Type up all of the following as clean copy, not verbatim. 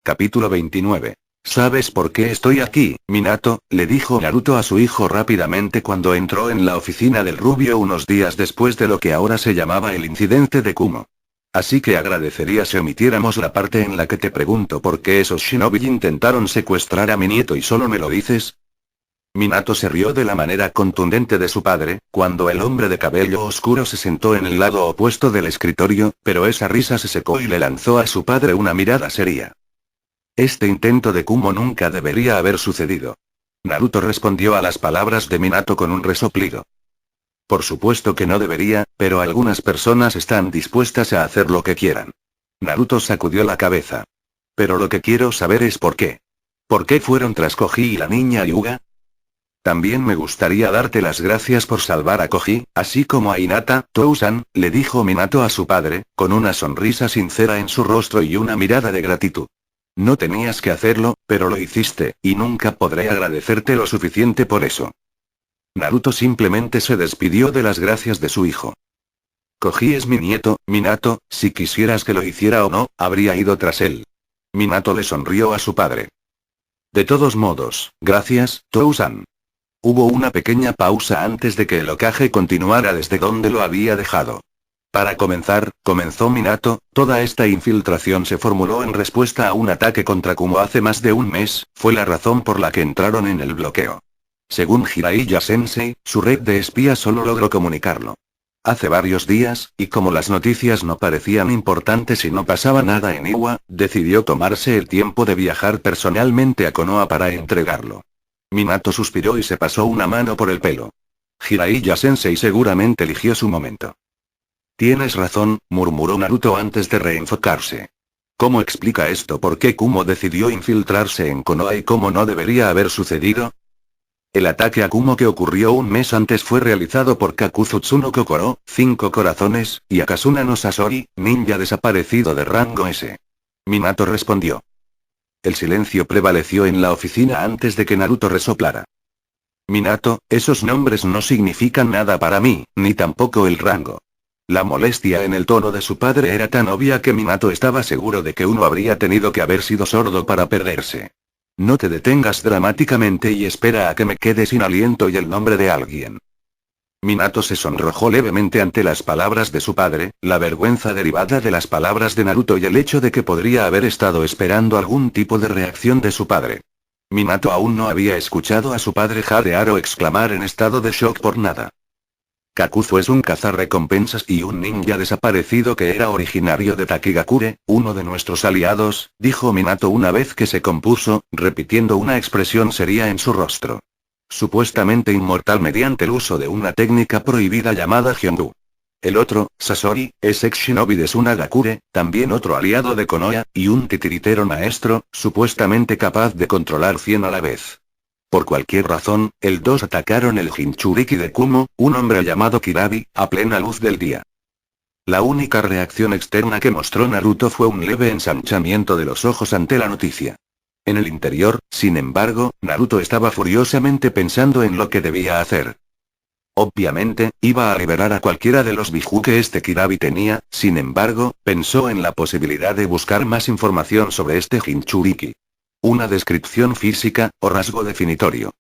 Capítulo 29. ¿Sabes por qué estoy aquí, Minato?, le dijo Naruto a su hijo rápidamente cuando entró en la oficina del rubio unos días después de lo que ahora se llamaba el incidente de Kumo. Así que agradecería si omitiéramos la parte en la que te pregunto por qué esos shinobi intentaron secuestrar a mi nieto y solo me lo dices. Minato se rió de la manera contundente de su padre, cuando el hombre de cabello oscuro se sentó en el lado opuesto del escritorio, pero esa risa se secó y le lanzó a su padre una mirada seria. Este intento de Kumo nunca debería haber sucedido. Naruto respondió a las palabras de Minato con un resoplido. Por supuesto que no debería, pero algunas personas están dispuestas a hacer lo que quieran. Naruto sacudió la cabeza. Pero lo que quiero saber es por qué. ¿Por qué fueron tras Koji y la niña Hyuga? También me gustaría darte las gracias por salvar a Koji, así como a Hinata, Tou-san, le dijo Minato a su padre, con una sonrisa sincera en su rostro y una mirada de gratitud. No tenías que hacerlo, pero lo hiciste, y nunca podré agradecerte lo suficiente por eso. Naruto simplemente se despidió de las gracias de su hijo. Koji es mi nieto, Minato, si quisieras que lo hiciera o no, habría ido tras él. Minato le sonrió a su padre. De todos modos, gracias, Tou-san. Hubo una pequeña pausa antes de que el Hokage continuara desde donde lo había dejado. Para comenzar, comenzó Minato, toda esta infiltración se formuló en respuesta a un ataque contra Kumo hace más de un mes, fue la razón por la que entraron en el bloqueo. Según Jiraiya Sensei, su red de espías solo logró comunicarlo. Hace varios días, y como las noticias no parecían importantes y no pasaba nada en Iwa, decidió tomarse el tiempo de viajar personalmente a Konoha para entregarlo. Minato suspiró y se pasó una mano por el pelo. Jiraiya Sensei seguramente eligió su momento. Tienes razón, murmuró Naruto antes de reenfocarse. ¿Cómo explica esto por qué Kumo decidió infiltrarse en Konoha y cómo no debería haber sucedido? El ataque a Kumo que ocurrió un mes antes fue realizado por Kakuzu no Kokoro, 5 corazones, y Akasuna no Sasori, ninja desaparecido de rango S. Minato respondió. El silencio prevaleció en la oficina antes de que Naruto resoplara. Minato, esos nombres no significan nada para mí, ni tampoco el rango. La molestia en el tono de su padre era tan obvia que Minato estaba seguro de que uno habría tenido que haber sido sordo para perderse. No te detengas dramáticamente y espera a que me quede sin aliento y el nombre de alguien. Minato se sonrojó levemente ante las palabras de su padre, la vergüenza derivada de las palabras de Naruto y el hecho de que podría haber estado esperando algún tipo de reacción de su padre. Minato aún no había escuchado a su padre jadear o exclamar en estado de shock por nada. Kakuzu es un cazarrecompensas y un ninja desaparecido que era originario de Takigakure, uno de nuestros aliados, dijo Minato una vez que se compuso, repitiendo una expresión seria en su rostro. Supuestamente inmortal mediante el uso de una técnica prohibida llamada Hyongu. El otro, Sasori, es ex shinobi de Tsunagakure, también otro aliado de Konoha, y un titiritero maestro, supuestamente capaz de controlar 100 a la vez. Por cualquier razón, el dos atacaron el Jinchuriki de Kumo, un hombre llamado Kirabi, a plena luz del día. La única reacción externa que mostró Naruto fue un leve ensanchamiento de los ojos ante la noticia. En el interior, sin embargo, Naruto estaba furiosamente pensando en lo que debía hacer. Obviamente, iba a liberar a cualquiera de los Biju que este Kirabi tenía, sin embargo, pensó en la posibilidad de buscar más información sobre este Jinchuriki. Una descripción física, o rasgo definitorio.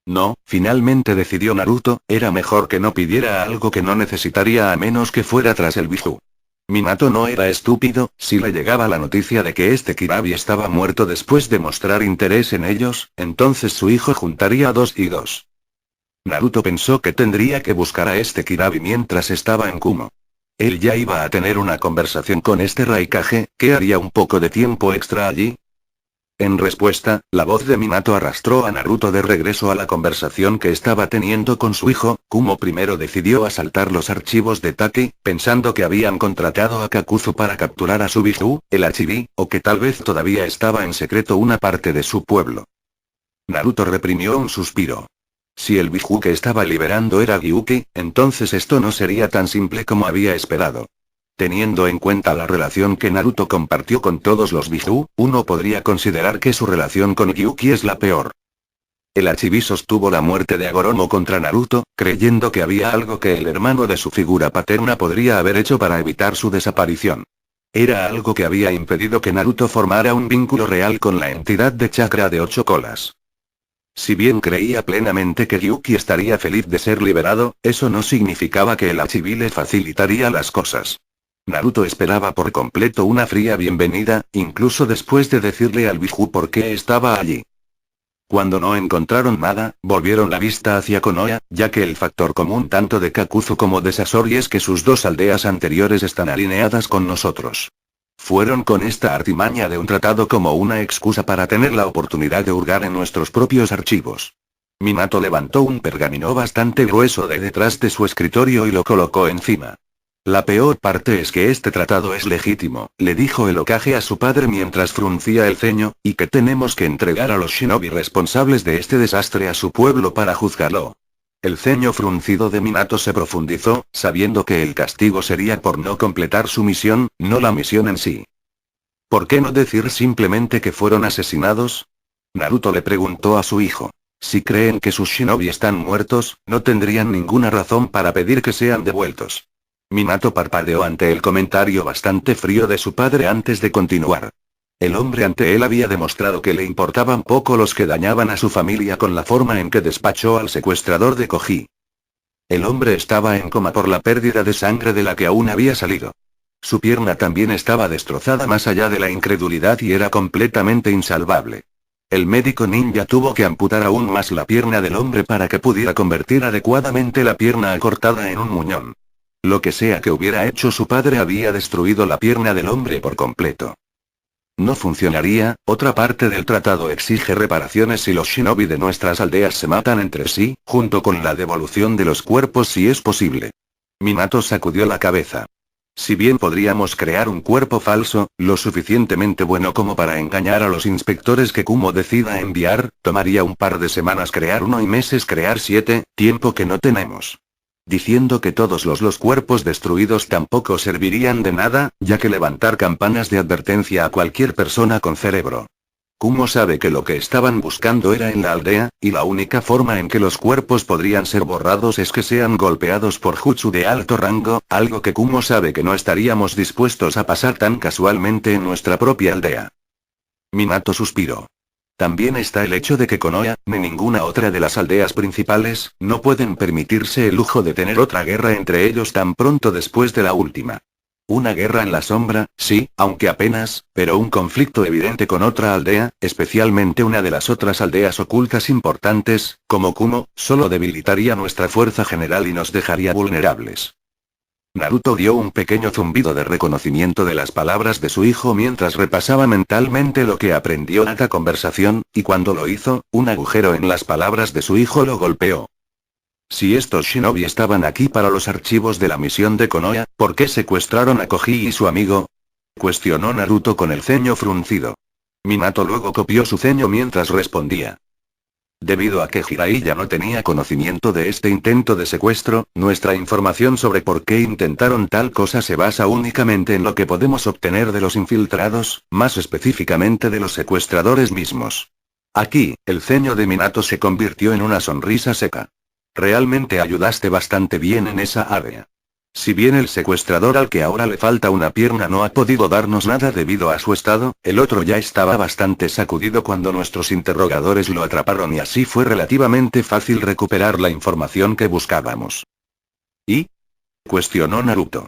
No, finalmente decidió Naruto, era mejor que no pidiera algo que no necesitaría a menos que fuera tras el Biju. Minato no era estúpido, si le llegaba la noticia de que este Kirabi estaba muerto después de mostrar interés en ellos, entonces su hijo juntaría 2 y 2. Naruto pensó que tendría que buscar a este Kirabi mientras estaba en Kumo. Él ya iba a tener una conversación con este Raikage, que haría un poco de tiempo extra allí. En respuesta, la voz de Minato arrastró a Naruto de regreso a la conversación que estaba teniendo con su hijo. Kumo primero decidió asaltar los archivos de Taki, pensando que habían contratado a Kakuzu para capturar a su Biju, el Achibi, o que tal vez todavía estaba en secreto una parte de su pueblo. Naruto reprimió un suspiro. Si el Biju que estaba liberando era Gyuki, entonces esto no sería tan simple como había esperado. Teniendo en cuenta la relación que Naruto compartió con todos los Biju, uno podría considerar que su relación con Gyuki es la peor. El Achibi sostuvo la muerte de Agoromo contra Naruto, creyendo que había algo que el hermano de su figura paterna podría haber hecho para evitar su desaparición. Era algo que había impedido que Naruto formara un vínculo real con la entidad de chakra de 8 colas. Si bien creía plenamente que Yuki estaría feliz de ser liberado, eso no significaba que el Hachibi le facilitaría las cosas. Naruto esperaba por completo una fría bienvenida, incluso después de decirle al Biju por qué estaba allí. Cuando no encontraron nada, volvieron la vista hacia Konoha, ya que el factor común tanto de Kakuzu como de Sasori es que sus dos aldeas anteriores están alineadas con nosotros. Fueron con esta artimaña de un tratado como una excusa para tener la oportunidad de hurgar en nuestros propios archivos. Minato levantó un pergamino bastante grueso de detrás de su escritorio y lo colocó encima. La peor parte es que este tratado es legítimo, le dijo el Hokage a su padre mientras fruncía el ceño, y que tenemos que entregar a los shinobi responsables de este desastre a su pueblo para juzgarlo. El ceño fruncido de Minato se profundizó, sabiendo que el castigo sería por no completar su misión, no la misión en sí. ¿Por qué no decir simplemente que fueron asesinados? Naruto le preguntó a su hijo. Si creen que sus shinobi están muertos, no tendrían ninguna razón para pedir que sean devueltos. Minato parpadeó ante el comentario bastante frío de su padre antes de continuar. El hombre ante él había demostrado que le importaban poco los que dañaban a su familia con la forma en que despachó al secuestrador de Koji. El hombre estaba en coma por la pérdida de sangre de la que aún había salido. Su pierna también estaba destrozada más allá de la incredulidad y era completamente insalvable. El médico ninja tuvo que amputar aún más la pierna del hombre para que pudiera convertir adecuadamente la pierna acortada en un muñón. Lo que sea que hubiera hecho su padre había destruido la pierna del hombre por completo. No funcionaría, otra parte del tratado exige reparaciones si los shinobi de nuestras aldeas se matan entre sí, junto con la devolución de los cuerpos si es posible. Minato sacudió la cabeza. Si bien podríamos crear un cuerpo falso, lo suficientemente bueno como para engañar a los inspectores que Kumo decida enviar, tomaría un par de semanas crear uno y meses crear 7, tiempo que no tenemos. Diciendo que todos los cuerpos destruidos tampoco servirían de nada, ya que levantar campanas de advertencia a cualquier persona con cerebro. Kumo sabe que lo que estaban buscando era en la aldea, y la única forma en que los cuerpos podrían ser borrados es que sean golpeados por jutsu de alto rango, algo que Kumo sabe que no estaríamos dispuestos a pasar tan casualmente en nuestra propia aldea. Minato suspiró. También está el hecho de que Konoha, ni ninguna otra de las aldeas principales, no pueden permitirse el lujo de tener otra guerra entre ellos tan pronto después de la última. Una guerra en la sombra, sí, aunque apenas, pero un conflicto evidente con otra aldea, especialmente una de las otras aldeas ocultas importantes, como Kumo, solo debilitaría nuestra fuerza general y nos dejaría vulnerables. Naruto dio un pequeño zumbido de reconocimiento de las palabras de su hijo mientras repasaba mentalmente lo que aprendió en esta conversación, y cuando lo hizo, un agujero en las palabras de su hijo lo golpeó. Si estos shinobi estaban aquí para los archivos de la misión de Konoha, ¿por qué secuestraron a Koji y su amigo? Cuestionó Naruto con el ceño fruncido. Minato luego copió su ceño mientras respondía. Debido a que Jiraiya no tenía conocimiento de este intento de secuestro, nuestra información sobre por qué intentaron tal cosa se basa únicamente en lo que podemos obtener de los infiltrados, más específicamente de los secuestradores mismos. Aquí, el ceño de Minato se convirtió en una sonrisa seca. Realmente ayudaste bastante bien en esa área. Si bien el secuestrador al que ahora le falta una pierna no ha podido darnos nada debido a su estado, el otro ya estaba bastante sacudido cuando nuestros interrogadores lo atraparon y así fue relativamente fácil recuperar la información que buscábamos. ¿Y? Cuestionó Naruto.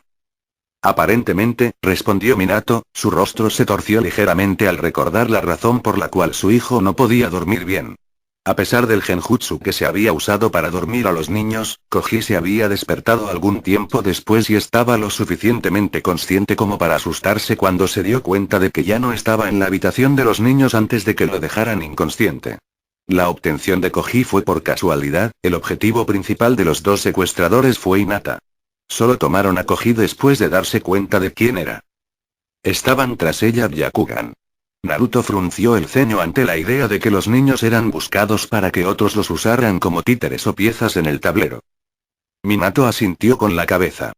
Aparentemente, respondió Minato, su rostro se torció ligeramente al recordar la razón por la cual su hijo no podía dormir bien. A pesar del genjutsu que se había usado para dormir a los niños, Koji se había despertado algún tiempo después y estaba lo suficientemente consciente como para asustarse cuando se dio cuenta de que ya no estaba en la habitación de los niños antes de que lo dejaran inconsciente. La obtención de Koji fue por casualidad, el objetivo principal de los dos secuestradores fue Hinata. Solo tomaron a Koji después de darse cuenta de quién era. Estaban tras ella Byakugan. Naruto frunció el ceño ante la idea de que los niños eran buscados para que otros los usaran como títeres o piezas en el tablero. Minato asintió con la cabeza.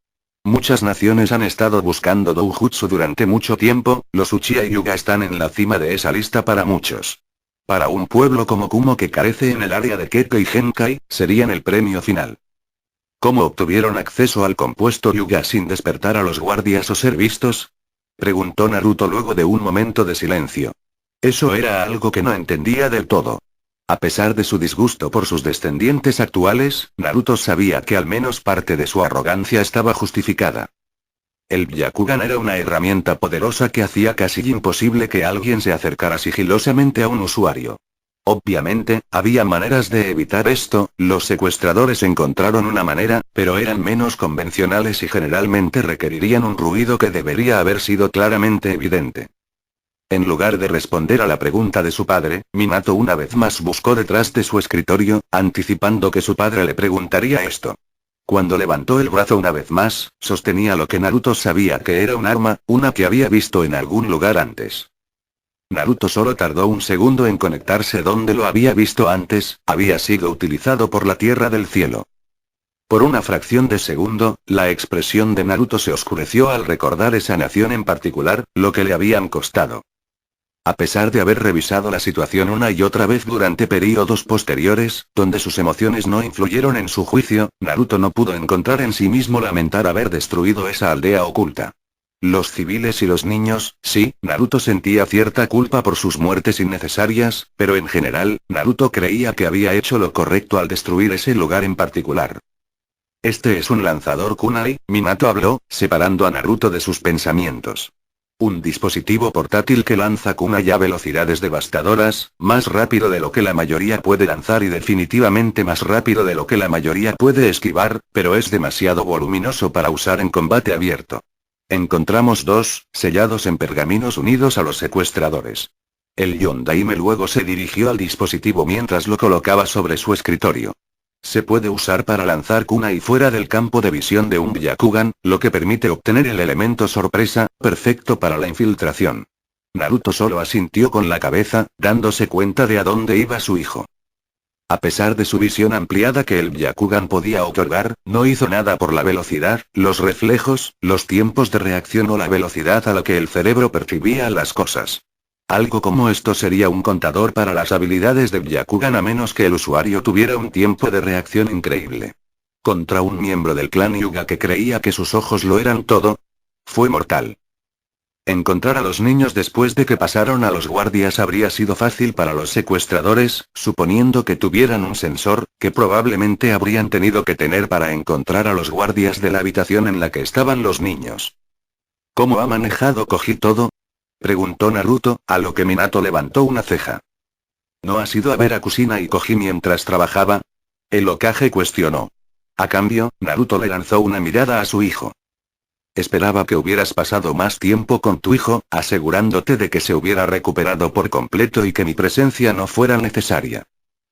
Muchas naciones han estado buscando doujutsu durante mucho tiempo, los Uchiha y Hyuga están en la cima de esa lista para muchos. Para un pueblo como Kumo que carece en el área de Kekko y Genkai, serían el premio final. ¿Cómo obtuvieron acceso al compuesto Hyuga sin despertar a los guardias o ser vistos? Preguntó Naruto luego de un momento de silencio. Eso era algo que no entendía del todo. A pesar de su disgusto por sus descendientes actuales, Naruto sabía que al menos parte de su arrogancia estaba justificada. El Byakugan era una herramienta poderosa que hacía casi imposible que alguien se acercara sigilosamente a un usuario. Obviamente, había maneras de evitar esto, los secuestradores encontraron una manera, pero eran menos convencionales y generalmente requerirían un ruido que debería haber sido claramente evidente. En lugar de responder a la pregunta de su padre, Minato una vez más buscó detrás de su escritorio, anticipando que su padre le preguntaría esto. Cuando levantó el brazo una vez más, sostenía lo que Naruto sabía que era un arma, una que había visto en algún lugar antes. Naruto solo tardó un segundo en conectarse donde lo había visto antes, había sido utilizado por la Tierra del Cielo. Por una fracción de segundo, la expresión de Naruto se oscureció al recordar esa nación en particular, lo que le habían costado. A pesar de haber revisado la situación una y otra vez durante períodos posteriores, donde sus emociones no influyeron en su juicio, Naruto no pudo encontrar en sí mismo lamentar haber destruido esa aldea oculta. Los civiles y los niños, sí, Naruto sentía cierta culpa por sus muertes innecesarias, pero en general, Naruto creía que había hecho lo correcto al destruir ese lugar en particular. Este es un lanzador kunai, Minato habló, separando a Naruto de sus pensamientos. Un dispositivo portátil que lanza kunai a velocidades devastadoras, más rápido de lo que la mayoría puede lanzar y definitivamente más rápido de lo que la mayoría puede esquivar, pero es demasiado voluminoso para usar en combate abierto. Encontramos dos, sellados en pergaminos unidos a los secuestradores. El Yondaime luego se dirigió al dispositivo mientras lo colocaba sobre su escritorio. Se puede usar para lanzar kunai fuera del campo de visión de un Byakugan, lo que permite obtener el elemento sorpresa, perfecto para la infiltración. Naruto solo asintió con la cabeza, dándose cuenta de a dónde iba su hijo. A pesar de su visión ampliada que el Byakugan podía otorgar, no hizo nada por la velocidad, los reflejos, los tiempos de reacción o la velocidad a la que el cerebro percibía las cosas. Algo como esto sería un contador para las habilidades de Byakugan a menos que el usuario tuviera un tiempo de reacción increíble. Contra un miembro del clan Hyuga que creía que sus ojos lo eran todo, fue mortal. Encontrar a los niños después de que pasaron a los guardias habría sido fácil para los secuestradores, suponiendo que tuvieran un sensor, que probablemente habrían tenido que tener para encontrar a los guardias de la habitación en la que estaban los niños. ¿Cómo ha manejado Koji todo? Preguntó Naruto, a lo que Minato levantó una ceja. ¿No has ido a ver a Kushina y Koji mientras trabajaba? El Hokage cuestionó. A cambio, Naruto le lanzó una mirada a su hijo. Esperaba que hubieras pasado más tiempo con tu hijo, asegurándote de que se hubiera recuperado por completo y que mi presencia no fuera necesaria.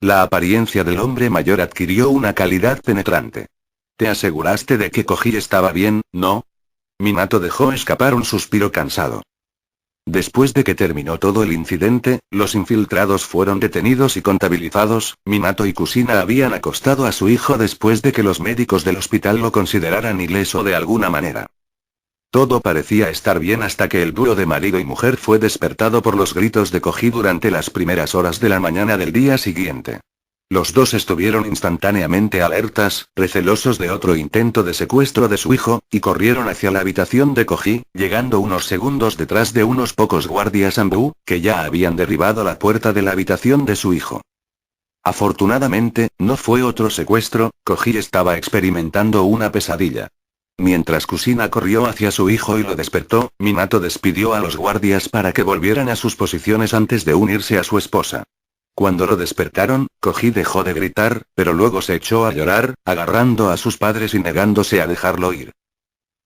La apariencia del hombre mayor adquirió una calidad penetrante. ¿Te aseguraste de que Koji estaba bien, no? Minato dejó escapar un suspiro cansado. Después de que terminó todo el incidente, los infiltrados fueron detenidos y contabilizados. Minato y Kushina habían acostado a su hijo después de que los médicos del hospital lo consideraran ileso de alguna manera. Todo parecía estar bien hasta que el dúo de marido y mujer fue despertado por los gritos de Koji durante las primeras horas de la mañana del día siguiente. Los dos estuvieron instantáneamente alertas, recelosos de otro intento de secuestro de su hijo, y corrieron hacia la habitación de Koji, llegando unos segundos detrás de unos pocos guardias Anbu, que ya habían derribado la puerta de la habitación de su hijo. Afortunadamente, no fue otro secuestro, Koji estaba experimentando una pesadilla. Mientras Kushina corrió hacia su hijo y lo despertó, Minato despidió a los guardias para que volvieran a sus posiciones antes de unirse a su esposa. Cuando lo despertaron, Koji dejó de gritar, pero luego se echó a llorar, agarrando a sus padres y negándose a dejarlo ir.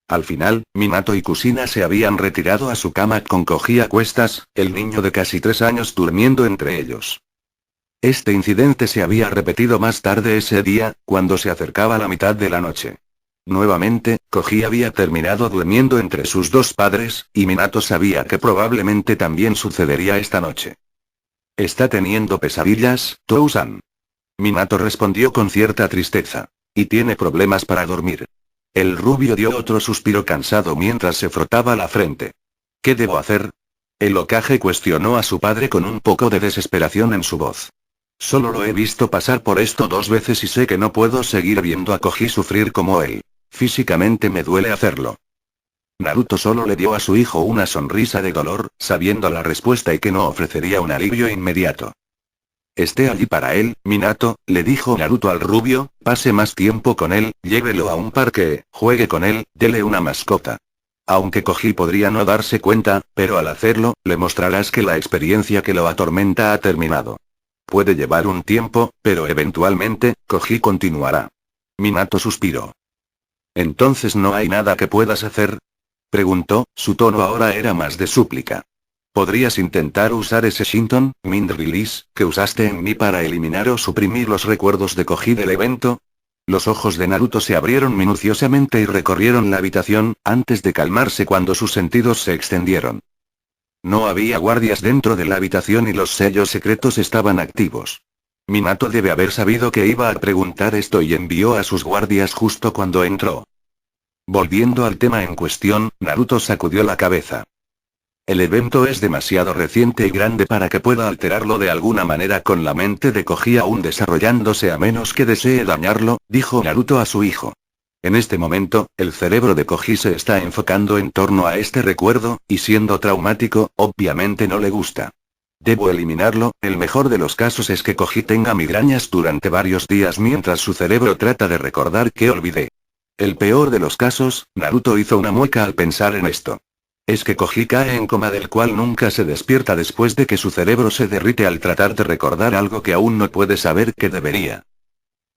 Al final, Minato y Kushina se habían retirado a su cama con Koji a cuestas, el niño de casi 3 años durmiendo entre ellos. Este incidente se había repetido más tarde ese día, cuando se acercaba la mitad de la noche. Nuevamente, Koji había terminado durmiendo entre sus dos padres, y Minato sabía que probablemente también sucedería esta noche. ¿Está teniendo pesadillas, Tou-san? Minato respondió con cierta tristeza. Y tiene problemas para dormir. El rubio dio otro suspiro cansado mientras se frotaba la frente. ¿Qué debo hacer? El Hokage cuestionó a su padre con un poco de desesperación en su voz. Solo lo he visto pasar por esto 2 veces y sé que no puedo seguir viendo a Koji sufrir como él. Físicamente me duele hacerlo. Naruto solo le dio a su hijo una sonrisa de dolor, sabiendo la respuesta y que no ofrecería un alivio inmediato. Esté allí para él, Minato, le dijo Naruto al rubio, pase más tiempo con él, llévelo a un parque, juegue con él, dele una mascota. Aunque Koji podría no darse cuenta, pero al hacerlo, le mostrarás que la experiencia que lo atormenta ha terminado. Puede llevar un tiempo, pero eventualmente, Koji continuará. Minato suspiró. ¿Entonces no hay nada que puedas hacer? Preguntó, su tono ahora era más de súplica. ¿Podrías intentar usar ese Shinton, Mind Release, que usaste en mí para eliminar o suprimir los recuerdos de Koji del evento? Los ojos de Naruto se abrieron minuciosamente y recorrieron la habitación, antes de calmarse cuando sus sentidos se extendieron. No había guardias dentro de la habitación y los sellos secretos estaban activos. Minato debe haber sabido que iba a preguntar esto y envió a sus guardias justo cuando entró. Volviendo al tema en cuestión, Naruto sacudió la cabeza. El evento es demasiado reciente y grande para que pueda alterarlo de alguna manera con la mente de Koji aún desarrollándose a menos que desee dañarlo, dijo Naruto a su hijo. En este momento, el cerebro de Koji se está enfocando en torno a este recuerdo, y siendo traumático, obviamente no le gusta. Debo eliminarlo, el mejor de los casos es que Koji tenga migrañas durante varios días mientras su cerebro trata de recordar que olvidé. El peor de los casos, Naruto hizo una mueca al pensar en esto. Es que Koji cae en coma del cual nunca se despierta después de que su cerebro se derrite al tratar de recordar algo que aún no puede saber que debería.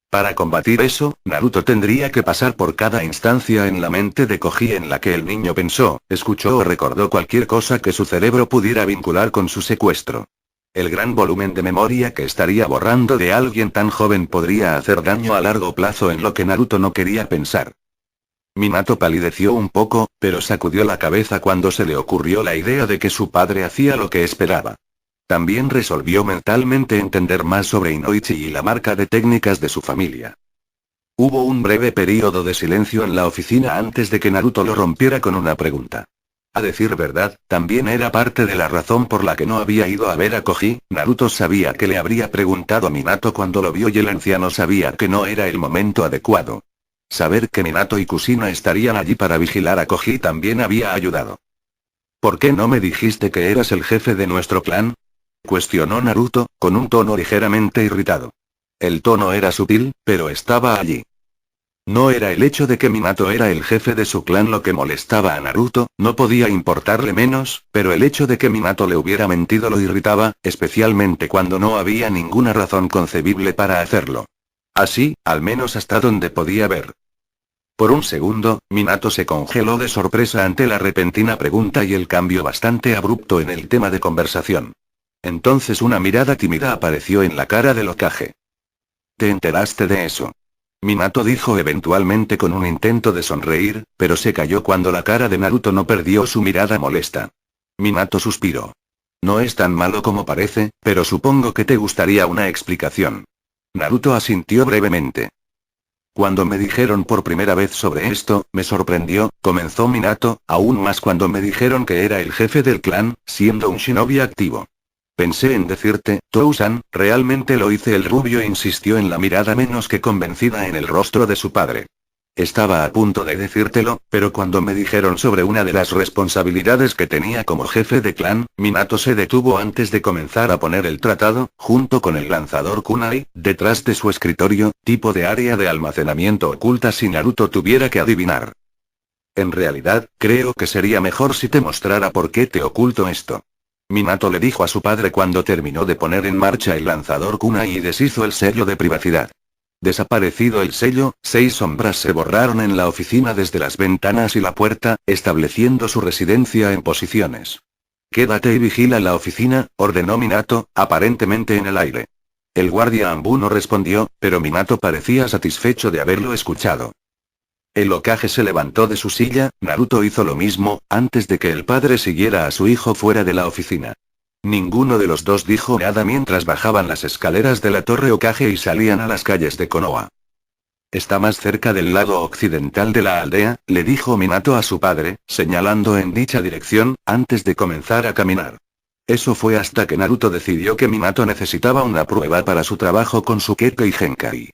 Para combatir eso, Naruto tendría que pasar por cada instancia en la mente de Koji en la que el niño pensó, escuchó o recordó cualquier cosa que su cerebro pudiera vincular con su secuestro. El gran volumen de memoria que estaría borrando de alguien tan joven podría hacer daño a largo plazo en lo que Naruto no quería pensar. Minato palideció un poco, pero sacudió la cabeza cuando se le ocurrió la idea de que su padre hacía lo que esperaba. También resolvió mentalmente entender más sobre Inoichi y la marca de técnicas de su familia. Hubo un breve período de silencio en la oficina antes de que Naruto lo rompiera con una pregunta. A decir verdad, también era parte de la razón por la que no había ido a ver a Koji. Naruto sabía que le habría preguntado a Minato cuando lo vio y el anciano sabía que no era el momento adecuado. Saber que Minato y Kushina estarían allí para vigilar a Koji también había ayudado. ¿Por qué no me dijiste que eras el jefe de nuestro clan? Cuestionó Naruto, con un tono ligeramente irritado. El tono era sutil, pero estaba allí. No era el hecho de que Minato era el jefe de su clan lo que molestaba a Naruto, no podía importarle menos, pero el hecho de que Minato le hubiera mentido lo irritaba, especialmente cuando no había ninguna razón concebible para hacerlo. Así, al menos hasta donde podía ver. Por un segundo, Minato se congeló de sorpresa ante la repentina pregunta y el cambio bastante abrupto en el tema de conversación. Entonces una mirada tímida apareció en la cara del Hokage. ¿Te enteraste de eso? Minato dijo eventualmente con un intento de sonreír, pero se calló cuando la cara de Naruto no perdió su mirada molesta. Minato suspiró. No es tan malo como parece, pero supongo que te gustaría una explicación. Naruto asintió brevemente. Cuando me dijeron por primera vez sobre esto, me sorprendió, comenzó Minato, aún más cuando me dijeron que era el jefe del clan, siendo un shinobi activo. Pensé en decirte, Tou-san, realmente lo hice. El rubio insistió en la mirada menos que convencida en el rostro de su padre. Estaba a punto de decírtelo, pero cuando me dijeron sobre una de las responsabilidades que tenía como jefe de clan, Minato se detuvo antes de comenzar a poner el tratado, junto con el lanzador kunai, detrás de su escritorio, tipo de área de almacenamiento oculta si Naruto tuviera que adivinar. En realidad, creo que sería mejor si te mostrara por qué te oculto esto. Minato le dijo a su padre cuando terminó de poner en marcha el lanzador kunai y deshizo el sello de privacidad. Desaparecido el sello, 6 sombras se borraron en la oficina desde las ventanas y la puerta, estableciendo su residencia en posiciones. Quédate y vigila la oficina, ordenó Minato, aparentemente en el aire. El guardia Anbu no respondió, pero Minato parecía satisfecho de haberlo escuchado. El Hokage se levantó de su silla, Naruto hizo lo mismo, antes de que el padre siguiera a su hijo fuera de la oficina. Ninguno de los dos dijo nada mientras bajaban las escaleras de la torre Hokage y salían a las calles de Konoha. Está más cerca del lado occidental de la aldea, le dijo Minato a su padre, señalando en dicha dirección, antes de comenzar a caminar. Eso fue hasta que Naruto decidió que Minato necesitaba una prueba para su trabajo con Sukeke y Genkai.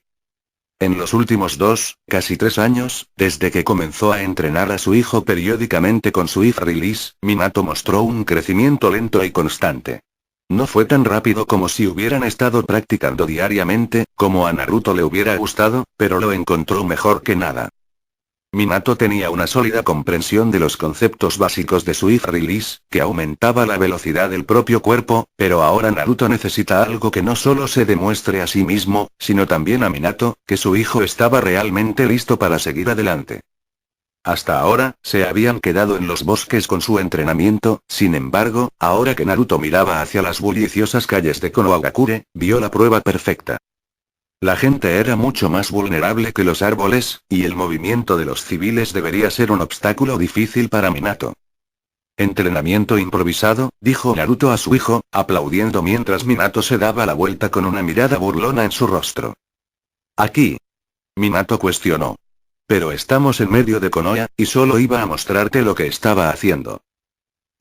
En los últimos 2, casi 3 años, desde que comenzó a entrenar a su hijo periódicamente con su if release, Minato mostró un crecimiento lento y constante. No fue tan rápido como si hubieran estado practicando diariamente, como a Naruto le hubiera gustado, pero lo encontró mejor que nada. Minato tenía una sólida comprensión de los conceptos básicos de su if release, que aumentaba la velocidad del propio cuerpo, pero ahora Naruto necesita algo que no solo se demuestre a sí mismo, sino también a Minato, que su hijo estaba realmente listo para seguir adelante. Hasta ahora, se habían quedado en los bosques con su entrenamiento, sin embargo, ahora que Naruto miraba hacia las bulliciosas calles de Konohagakure, vio la prueba perfecta. La gente era mucho más vulnerable que los árboles, y el movimiento de los civiles debería ser un obstáculo difícil para Minato. Entrenamiento improvisado, dijo Naruto a su hijo, aplaudiendo mientras Minato se daba la vuelta con una mirada burlona en su rostro. ¿Aquí? Minato cuestionó. Pero estamos en medio de Konoha, y solo iba a mostrarte lo que estaba haciendo.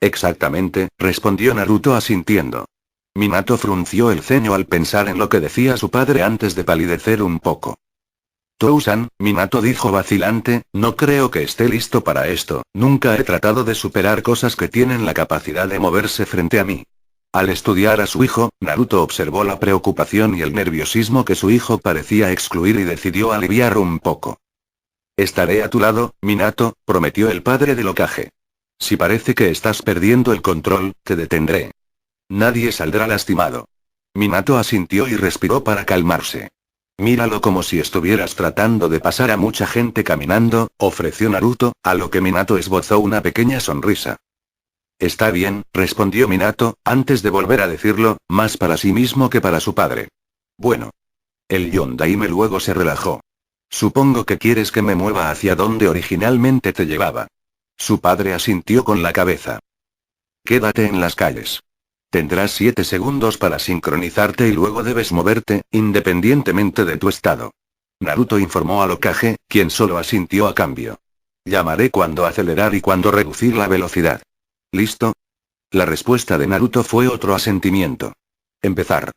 Exactamente, respondió Naruto asintiendo. Minato frunció el ceño al pensar en lo que decía su padre antes de palidecer un poco. Tou-san, Minato dijo vacilante, no creo que esté listo para esto, nunca he tratado de superar cosas que tienen la capacidad de moverse frente a mí. Al estudiar a su hijo, Naruto observó la preocupación y el nerviosismo que su hijo parecía excluir y decidió aliviar un poco. Estaré a tu lado, Minato, prometió el padre del Hokage. Si parece que estás perdiendo el control, te detendré. Nadie saldrá lastimado. Minato asintió y respiró para calmarse. Míralo como si estuvieras tratando de pasar a mucha gente caminando, ofreció Naruto, a lo que Minato esbozó una pequeña sonrisa. Está bien, respondió Minato, antes de volver a decirlo, más para sí mismo que para su padre. Bueno. El Yondaime luego se relajó. Supongo que quieres que me mueva hacia donde originalmente te llevaba. Su padre asintió con la cabeza. Quédate en las calles. Tendrás 7 segundos para sincronizarte y luego debes moverte, independientemente de tu estado. Naruto informó al Hokage, quien solo asintió a cambio. Llamaré cuando acelerar y cuando reducir la velocidad. ¿Listo? La respuesta de Naruto fue otro asentimiento. Empezar.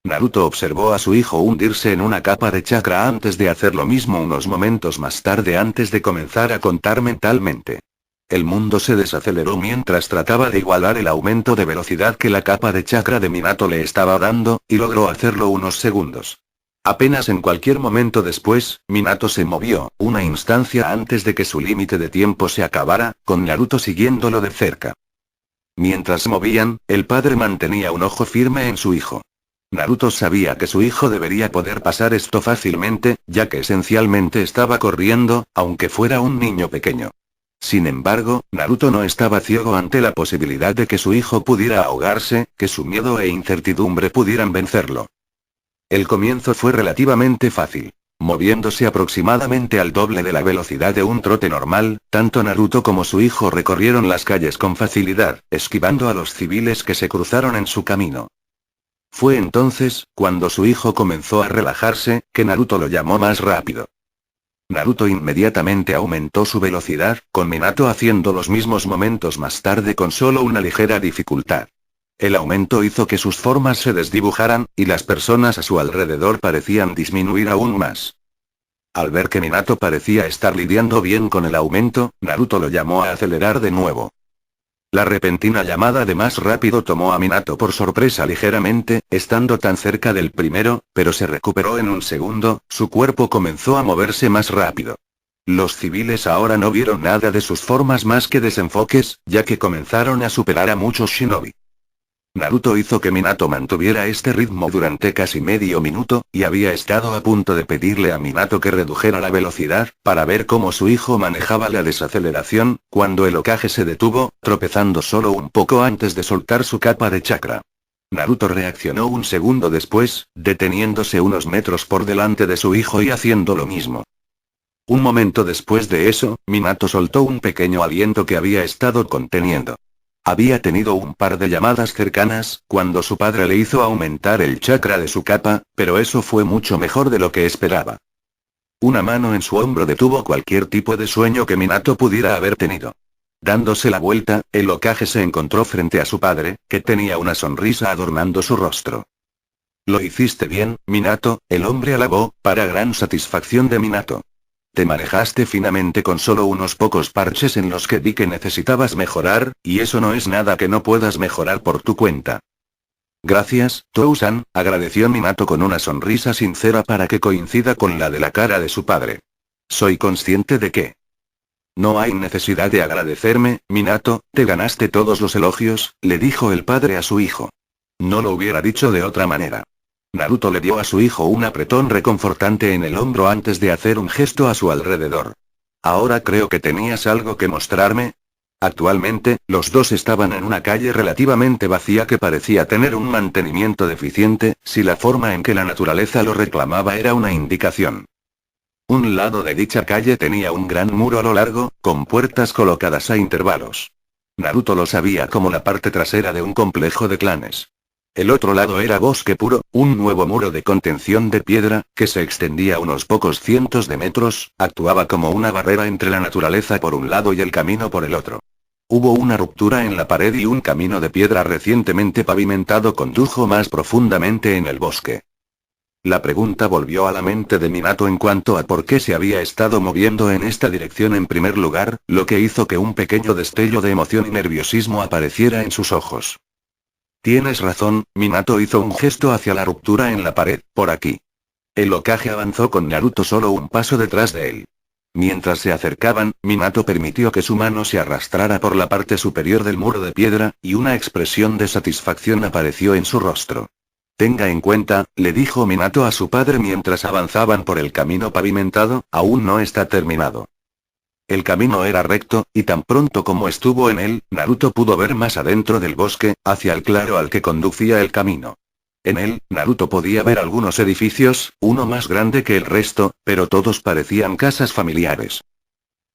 Naruto observó a su hijo hundirse en una capa de chakra antes de hacer lo mismo unos momentos más tarde antes de comenzar a contar mentalmente. El mundo se desaceleró mientras trataba de igualar el aumento de velocidad que la capa de chakra de Minato le estaba dando, y logró hacerlo unos segundos. Apenas en cualquier momento después, Minato se movió, una instancia antes de que su límite de tiempo se acabara, con Naruto siguiéndolo de cerca. Mientras se movían, el padre mantenía un ojo firme en su hijo. Naruto sabía que su hijo debería poder pasar esto fácilmente, ya que esencialmente estaba corriendo, aunque fuera un niño pequeño. Sin embargo, Naruto no estaba ciego ante la posibilidad de que su hijo pudiera ahogarse, que su miedo e incertidumbre pudieran vencerlo. El comienzo fue relativamente fácil. Moviéndose aproximadamente al doble de la velocidad de un trote normal, tanto Naruto como su hijo recorrieron las calles con facilidad, esquivando a los civiles que se cruzaron en su camino. Fue entonces, cuando su hijo comenzó a relajarse, que Naruto lo llamó más rápido. Naruto inmediatamente aumentó su velocidad, con Minato haciendo los mismos momentos más tarde con solo una ligera dificultad. El aumento hizo que sus formas se desdibujaran, y las personas a su alrededor parecían disminuir aún más. Al ver que Minato parecía estar lidiando bien con el aumento, Naruto lo llamó a acelerar de nuevo. La repentina llamada de más rápido tomó a Minato por sorpresa ligeramente, estando tan cerca del primero, pero se recuperó en un segundo, su cuerpo comenzó a moverse más rápido. Los civiles ahora no vieron nada de sus formas más que desenfoques, ya que comenzaron a superar a muchos shinobi. Naruto hizo que Minato mantuviera este ritmo durante casi medio minuto, y había estado a punto de pedirle a Minato que redujera la velocidad, para ver cómo su hijo manejaba la desaceleración, cuando el Hokage se detuvo, tropezando solo un poco antes de soltar su capa de chakra. Naruto reaccionó un segundo después, deteniéndose unos metros por delante de su hijo y haciendo lo mismo. Un momento después de eso, Minato soltó un pequeño aliento que había estado conteniendo. Había tenido un par de llamadas cercanas, cuando su padre le hizo aumentar el chakra de su capa, pero eso fue mucho mejor de lo que esperaba. Una mano en su hombro detuvo cualquier tipo de sueño que Minato pudiera haber tenido. Dándose la vuelta, el Hokage se encontró frente a su padre, que tenía una sonrisa adornando su rostro. Lo hiciste bien, Minato, el hombre alabó, para gran satisfacción de Minato. Te manejaste finamente con solo unos pocos parches en los que vi que necesitabas mejorar, y eso no es nada que no puedas mejorar por tu cuenta. Gracias, Tou-san, agradeció Minato con una sonrisa sincera para que coincida con la de la cara de su padre. Soy consciente de que... No hay necesidad de agradecerme, Minato, te ganaste todos los elogios, le dijo el padre a su hijo. No lo hubiera dicho de otra manera. Naruto le dio a su hijo un apretón reconfortante en el hombro antes de hacer un gesto a su alrededor. Ahora creo que tenías algo que mostrarme. Actualmente, los dos estaban en una calle relativamente vacía que parecía tener un mantenimiento deficiente, si la forma en que la naturaleza lo reclamaba era una indicación. Un lado de dicha calle tenía un gran muro a lo largo, con puertas colocadas a intervalos. Naruto lo sabía como la parte trasera de un complejo de clanes. El otro lado era bosque puro, un nuevo muro de contención de piedra, que se extendía unos pocos cientos de metros, actuaba como una barrera entre la naturaleza por un lado y el camino por el otro. Hubo una ruptura en la pared y un camino de piedra recientemente pavimentado condujo más profundamente en el bosque. La pregunta volvió a la mente de Minato en cuanto a por qué se había estado moviendo en esta dirección en primer lugar, lo que hizo que un pequeño destello de emoción y nerviosismo apareciera en sus ojos. Tienes razón, Minato hizo un gesto hacia la ruptura en la pared, por aquí. El Hokage avanzó con Naruto solo un paso detrás de él. Mientras se acercaban, Minato permitió que su mano se arrastrara por la parte superior del muro de piedra, y una expresión de satisfacción apareció en su rostro. Tenga en cuenta, le dijo Minato a su padre mientras avanzaban por el camino pavimentado, aún no está terminado. El camino era recto, y tan pronto como estuvo en él, Naruto pudo ver más adentro del bosque, hacia el claro al que conducía el camino. En él, Naruto podía ver algunos edificios, uno más grande que el resto, pero todos parecían casas familiares.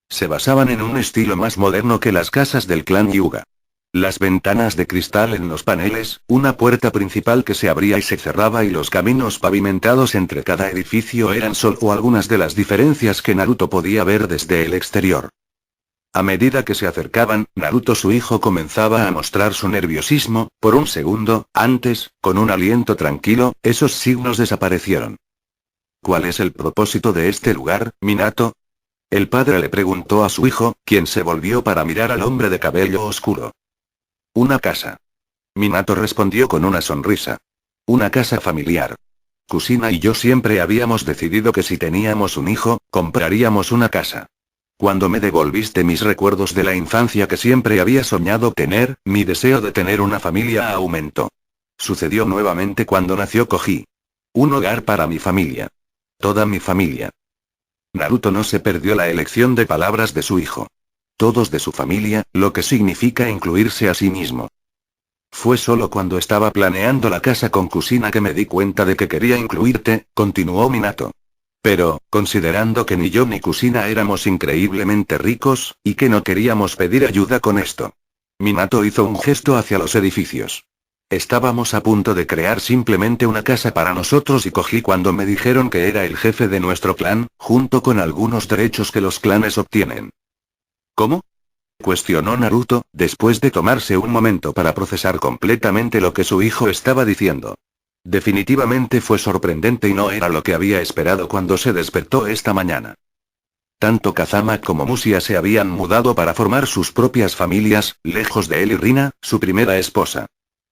Se basaban en un estilo más moderno que las casas del clan Hyuga. Las ventanas de cristal en los paneles, una puerta principal que se abría y se cerraba y los caminos pavimentados entre cada edificio eran solo algunas de las diferencias que Naruto podía ver desde el exterior. A medida que se acercaban, Naruto su hijo comenzaba a mostrar su nerviosismo, por un segundo, antes, con un aliento tranquilo, esos signos desaparecieron. ¿Cuál es el propósito de este lugar, Minato? El padre le preguntó a su hijo, quien se volvió para mirar al hombre de cabello oscuro. Una casa. Minato respondió con una sonrisa. Una casa familiar. Kusina y yo siempre habíamos decidido que si teníamos un hijo, compraríamos una casa. Cuando me devolviste mis recuerdos de la infancia que siempre había soñado tener, mi deseo de tener una familia aumentó. Sucedió nuevamente cuando nació Koji. Un hogar para mi familia. Toda mi familia. Naruto no se perdió la elección de palabras de su hijo. Todos de su familia, lo que significa incluirse a sí mismo. Fue solo cuando estaba planeando la casa con Kusina que me di cuenta de que quería incluirte, continuó Minato. Pero, considerando que ni yo ni Kusina éramos increíblemente ricos, y que no queríamos pedir ayuda con esto. Minato hizo un gesto hacia los edificios. Estábamos a punto de crear simplemente una casa para nosotros y Koji cuando me dijeron que era el jefe de nuestro clan, junto con algunos derechos que los clanes obtienen. ¿Cómo? Cuestionó Naruto, después de tomarse un momento para procesar completamente lo que su hijo estaba diciendo. Definitivamente fue sorprendente y no era lo que había esperado cuando se despertó esta mañana. Tanto Kazama como Musia se habían mudado para formar sus propias familias, lejos de él y Rina, su primera esposa.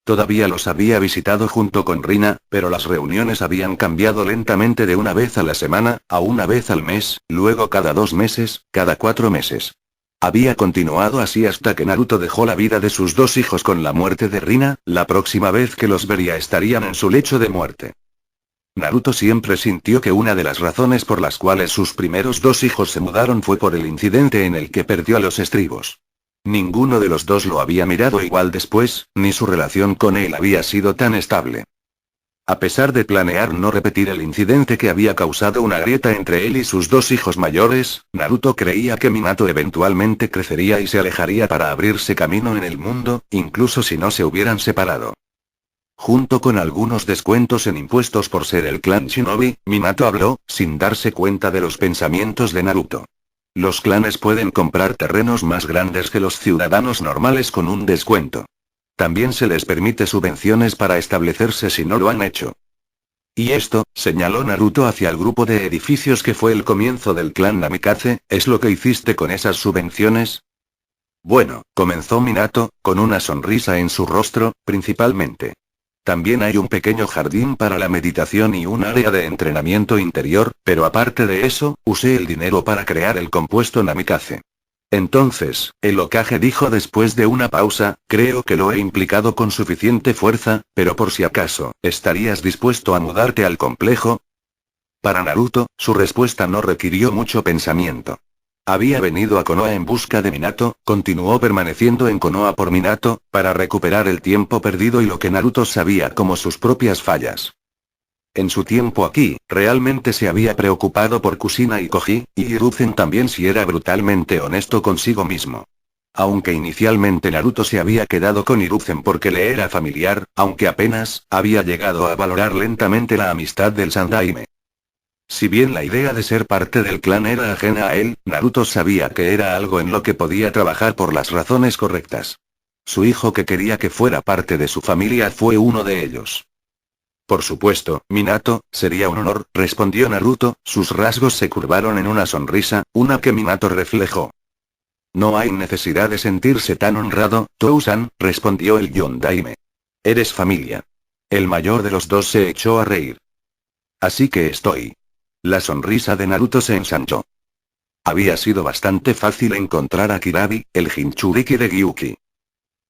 Todavía los había visitado junto con Rina, pero las reuniones habían cambiado lentamente de una vez a la semana, a una vez al mes, luego cada 2 meses, cada 4 meses. Había continuado así hasta que Naruto dejó la vida de sus 2 hijos con la muerte de Rina, la próxima vez que los vería estarían en su lecho de muerte. Naruto siempre sintió que una de las razones por las cuales sus primeros 2 hijos se mudaron fue por el incidente en el que perdió a los estribos. Ninguno de los dos lo había mirado igual después, ni su relación con él había sido tan estable. A pesar de planear no repetir el incidente que había causado una grieta entre él y sus 2 hijos mayores, Naruto creía que Minato eventualmente crecería y se alejaría para abrirse camino en el mundo, incluso si no se hubieran separado. Junto con algunos descuentos en impuestos por ser el clan Shinobi, Minato habló, sin darse cuenta de los pensamientos de Naruto. Los clanes pueden comprar terrenos más grandes que los ciudadanos normales con un descuento. También se les permite subvenciones para establecerse si no lo han hecho. Y esto, señaló Naruto hacia el grupo de edificios que fue el comienzo del clan Namikaze, ¿es lo que hiciste con esas subvenciones? Bueno, comenzó Minato, con una sonrisa en su rostro, principalmente. También hay un pequeño jardín para la meditación y un área de entrenamiento interior, pero aparte de eso, usé el dinero para crear el compuesto Namikaze. Entonces, el Hokage dijo después de una pausa, creo que lo he implicado con suficiente fuerza, pero por si acaso, ¿estarías dispuesto a mudarte al complejo? Para Naruto, su respuesta no requirió mucho pensamiento. Había venido a Konoha en busca de Minato, continuó permaneciendo en Konoha por Minato, para recuperar el tiempo perdido y lo que Naruto sabía como sus propias fallas. En su tiempo aquí, realmente se había preocupado por Kushina y Koji, y Hiruzen también si era brutalmente honesto consigo mismo. Aunque inicialmente Naruto se había quedado con Hiruzen porque le era familiar, aunque apenas, había llegado a valorar lentamente la amistad del Sandaime. Si bien la idea de ser parte del clan era ajena a él, Naruto sabía que era algo en lo que podía trabajar por las razones correctas. Su hijo que quería que fuera parte de su familia fue uno de ellos. Por supuesto, Minato, sería un honor, respondió Naruto, sus rasgos se curvaron en una sonrisa, una que Minato reflejó. No hay necesidad de sentirse tan honrado, Tou-san, respondió el Yondaime. Eres familia. El mayor de los dos se echó a reír. Así que estoy. La sonrisa de Naruto se ensanchó. Había sido bastante fácil encontrar a Kirabi, el Jinchuriki de Gyuki.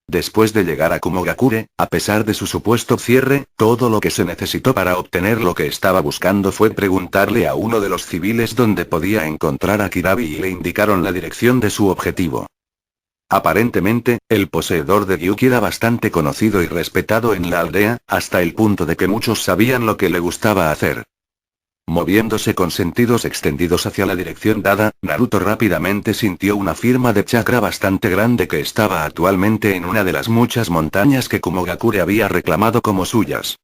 Después de llegar a Kumogakure, a pesar de su supuesto cierre, todo lo que se necesitó para obtener lo que estaba buscando fue preguntarle a uno de los civiles dónde podía encontrar a Kirabi y le indicaron la dirección de su objetivo. Aparentemente, el poseedor de Gyuki era bastante conocido y respetado en la aldea, hasta el punto de que muchos sabían lo que le gustaba hacer. Moviéndose con sentidos extendidos hacia la dirección dada, Naruto rápidamente sintió una firma de chakra bastante grande que estaba actualmente en una de las muchas montañas que Kumogakure había reclamado como suyas.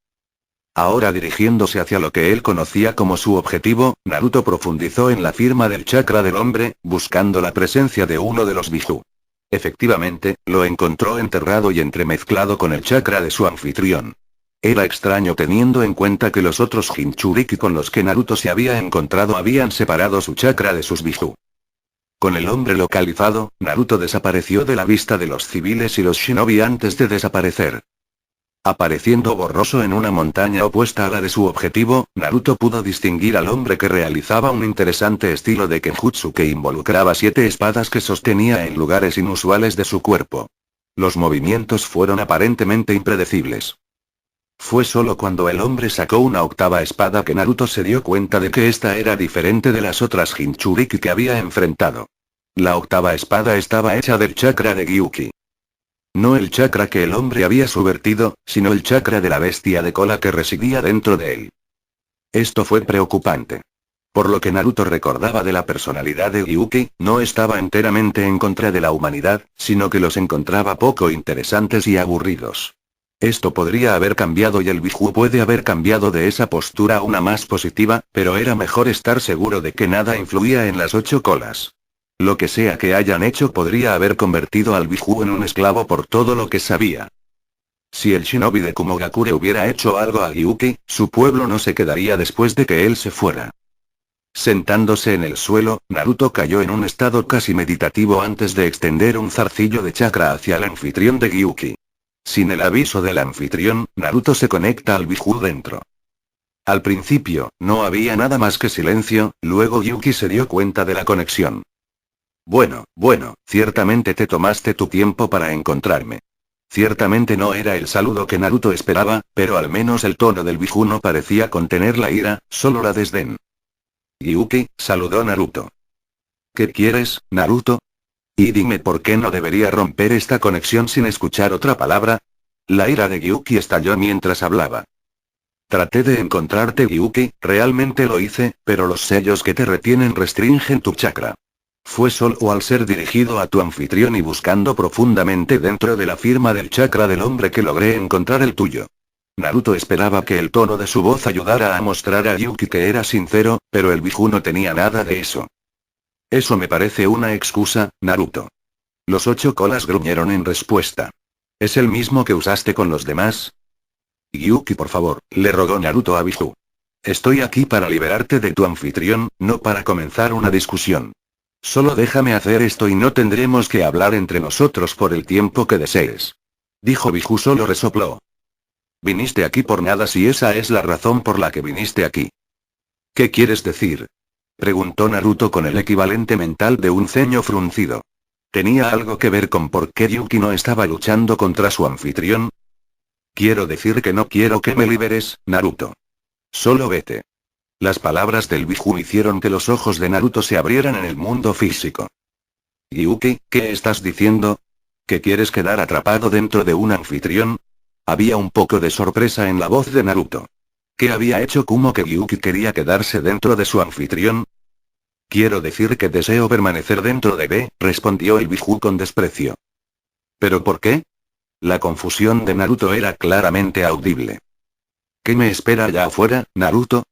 Ahora dirigiéndose hacia lo que él conocía como su objetivo, Naruto profundizó en la firma del chakra del hombre, buscando la presencia de uno de los Biju. Efectivamente, lo encontró enterrado y entremezclado con el chakra de su anfitrión. Era extraño teniendo en cuenta que los otros Jinchuriki con los que Naruto se había encontrado habían separado su chakra de sus Biju. Con el hombre localizado, Naruto desapareció de la vista de los civiles y los shinobi antes de desaparecer. Apareciendo borroso en una montaña opuesta a la de su objetivo, Naruto pudo distinguir al hombre que realizaba un interesante estilo de kenjutsu que involucraba 7 espadas que sostenía en lugares inusuales de su cuerpo. Los movimientos fueron aparentemente impredecibles. Fue solo cuando el hombre sacó una octava espada que Naruto se dio cuenta de que esta era diferente de las otras Jinchuriki que había enfrentado. La octava espada estaba hecha del chakra de Gyuki. No el chakra que el hombre había subvertido, sino el chakra de la bestia de cola que residía dentro de él. Esto fue preocupante. Por lo que Naruto recordaba de la personalidad de Gyuki, no estaba enteramente en contra de la humanidad, sino que los encontraba poco interesantes y aburridos. Esto podría haber cambiado y el Biju puede haber cambiado de esa postura a una más positiva, pero era mejor estar seguro de que nada influía en las 8 colas. Lo que sea que hayan hecho podría haber convertido al Biju en un esclavo por todo lo que sabía. Si el shinobi de Kumogakure hubiera hecho algo a Gyuki, su pueblo no se quedaría después de que él se fuera. Sentándose en el suelo, Naruto cayó en un estado casi meditativo antes de extender un zarcillo de chakra hacia el anfitrión de Gyuki. Sin el aviso del anfitrión, Naruto se conecta al Biju dentro. Al principio, no había nada más que silencio, luego Gyuki se dio cuenta de la conexión. Bueno, ciertamente te tomaste tu tiempo para encontrarme. Ciertamente no era el saludo que Naruto esperaba, pero al menos el tono del Biju no parecía contener la ira, solo la desdén. Gyuki, saludó Naruto. ¿Qué quieres, Naruto? Y dime por qué no debería romper esta conexión sin escuchar otra palabra. La ira de Gyuki estalló mientras hablaba. Traté de encontrarte, Gyuki, realmente lo hice, pero los sellos que te retienen restringen tu chakra. Fue solo al ser dirigido a tu anfitrión y buscando profundamente dentro de la firma del chakra del hombre que logré encontrar el tuyo. Naruto esperaba que el tono de su voz ayudara a mostrar a Gyuki que era sincero, pero el Biju no tenía nada de eso. Eso me parece una excusa, Naruto. Los 8 colas gruñeron en respuesta. ¿Es el mismo que usaste con los demás? Gyuki, por favor, le rogó Naruto a Biju. Estoy aquí para liberarte de tu anfitrión, no para comenzar una discusión. Solo déjame hacer esto y no tendremos que hablar entre nosotros por el tiempo que desees. Dijo Biju. Solo resopló. Viniste aquí por nada si esa es la razón por la que viniste aquí. ¿Qué quieres decir? Preguntó Naruto con el equivalente mental de un ceño fruncido. ¿Tenía algo que ver con por qué Yuki no estaba luchando contra su anfitrión? Quiero decir que no quiero que me liberes, Naruto. Solo vete. Las palabras del Biju hicieron que los ojos de Naruto se abrieran en el mundo físico. Yuki, ¿qué estás diciendo? ¿Que quieres quedar atrapado dentro de un anfitrión? Había un poco de sorpresa en la voz de Naruto. ¿Qué había hecho Kumo que Yuki quería quedarse dentro de su anfitrión? Quiero decir que deseo permanecer dentro de B, respondió el Biju con desprecio. ¿Pero por qué? La confusión de Naruto era claramente audible. ¿Qué me espera allá afuera, Naruto?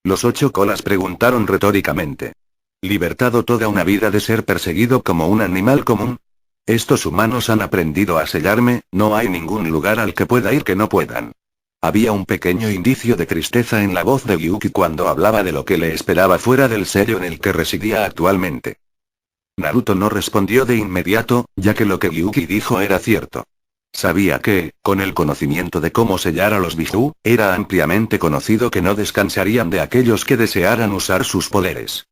Los 8 colas preguntaron retóricamente. ¿Libertado toda una vida de ser perseguido como un animal común? Estos humanos han aprendido a sellarme, no hay ningún lugar al que pueda ir que no puedan. Había un pequeño indicio de tristeza en la voz de Yuki cuando hablaba de lo que le esperaba fuera del sello en el que residía actualmente. Naruto no respondió de inmediato, ya que lo que Yuki dijo era cierto. Sabía que, con el conocimiento de cómo sellar a los Biju, era ampliamente conocido que no descansarían de aquellos que desearan usar sus poderes.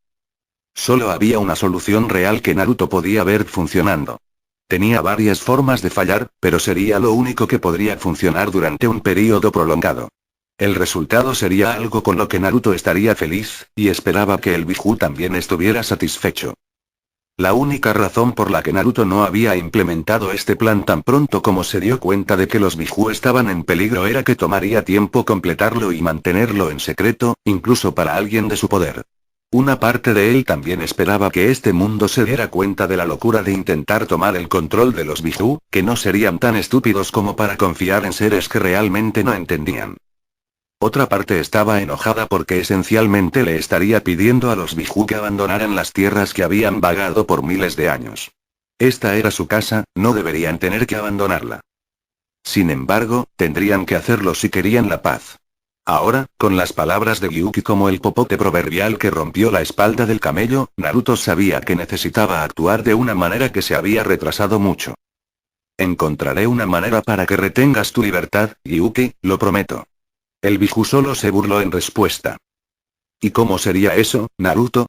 Solo había una solución real que Naruto podía ver funcionando. Tenía varias formas de fallar, pero sería lo único que podría funcionar durante un período prolongado. El resultado sería algo con lo que Naruto estaría feliz, y esperaba que el Biju también estuviera satisfecho. La única razón por la que Naruto no había implementado este plan tan pronto como se dio cuenta de que los Biju estaban en peligro era que tomaría tiempo completarlo y mantenerlo en secreto, incluso para alguien de su poder. Una parte de él también esperaba que este mundo se diera cuenta de la locura de intentar tomar el control de los Biju, que no serían tan estúpidos como para confiar en seres que realmente no entendían. Otra parte estaba enojada porque esencialmente le estaría pidiendo a los Biju que abandonaran las tierras que habían vagado por miles de años. Esta era su casa, no deberían tener que abandonarla. Sin embargo, tendrían que hacerlo si querían la paz. Ahora, con las palabras de Yuki como el popote proverbial que rompió la espalda del camello, Naruto sabía que necesitaba actuar de una manera que se había retrasado mucho. Encontraré una manera para que retengas tu libertad, Yuki, lo prometo. El Biju solo se burló en respuesta. ¿Y cómo sería eso, Naruto?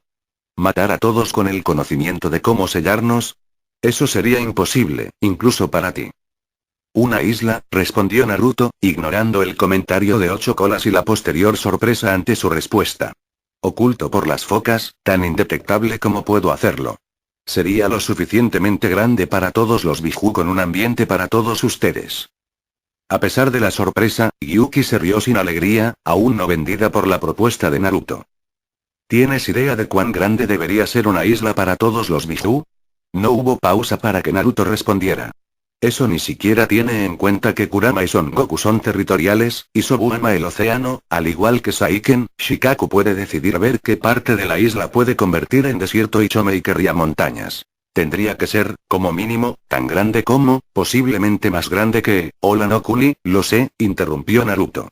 ¿Matar a todos con el conocimiento de cómo sellarnos? Eso sería imposible, incluso para ti. Una isla, respondió Naruto, ignorando el comentario de 8 colas y la posterior sorpresa ante su respuesta. Oculto por las focas, tan indetectable como puedo hacerlo. Sería lo suficientemente grande para todos los Biju con un ambiente para todos ustedes. A pesar de la sorpresa, Yuki se rió sin alegría, aún no vendida por la propuesta de Naruto. ¿Tienes idea de cuán grande debería ser una isla para todos los Biju? No hubo pausa para que Naruto respondiera. Eso ni siquiera tiene en cuenta que Kurama y Son Goku son territoriales, y Sobu ama el océano, al igual que Saiken. Shikaku puede decidir ver qué parte de la isla puede convertir en desierto y Chomei querría montañas. Tendría que ser, como mínimo, tan grande como, posiblemente más grande que, Hola no Kuni, lo sé, interrumpió Naruto.